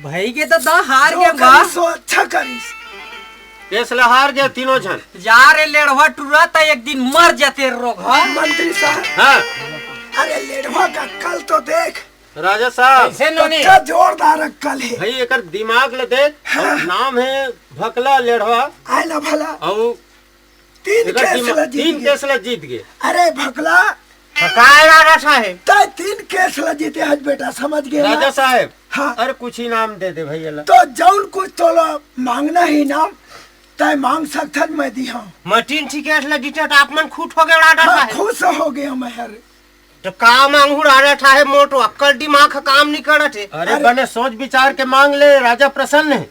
भाई के तो दा हार जो गए बा। करीस वो अच्छा करीस। केस ले हार गए तीनों जन। जा रे लेड़वा टूरा तो एक दिन मर जाते रोगा। मंत्री साहब हाँ अरे लेढ़वा का कल तो देख, राजा साहब कैसे नोनी अच्छा जोरदार अक्कल है। भाई एक दिमाग ले देख। हाँ। और नाम है भकला लेढ़वा आए ना भला और तीन एकर केस ला तीन जीत गए। केस ले जीत गए। अरे भकला हकाए राडा साहेब तय तीन केस ला जीते हज बेटा, समझ गए राजा ना? साहब हाँ अरे कुछ ही नाम दे दे भैया ला। तो जौन कुछ तो लो मांगना ही नाम तय मांग सकथन मैं दी हूँ। मटीन ठीके ले जीते त आप मन खूट हो गए राडा मैं साहेब खुश हो गया मैं। अरे तो का मांगू राडा साहेब मोटो अक्कल दिमाग का काम नहीं करत है। अरे बने सोच विचार के मांग ले, राजा प्रसन्न है।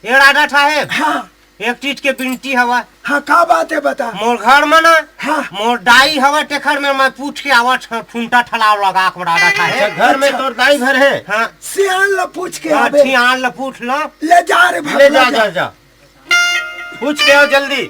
ये राडा साहेब हाँ एक चीज के बिनती हवा हाँ का बात है बता। मोर घर में ना हाँ मोर दाई हवा तेखर में मैं पूछ के आवा ठुंटा ठलाव लगा के राडा अच्छा, साहेब। घर में तो दाई भर है। हाँ सियान ला पूछ के आवे। ठीक आन ल पूछ लो ले जा रे ले भगला जा जा जा पूछ के आओ जल्दी।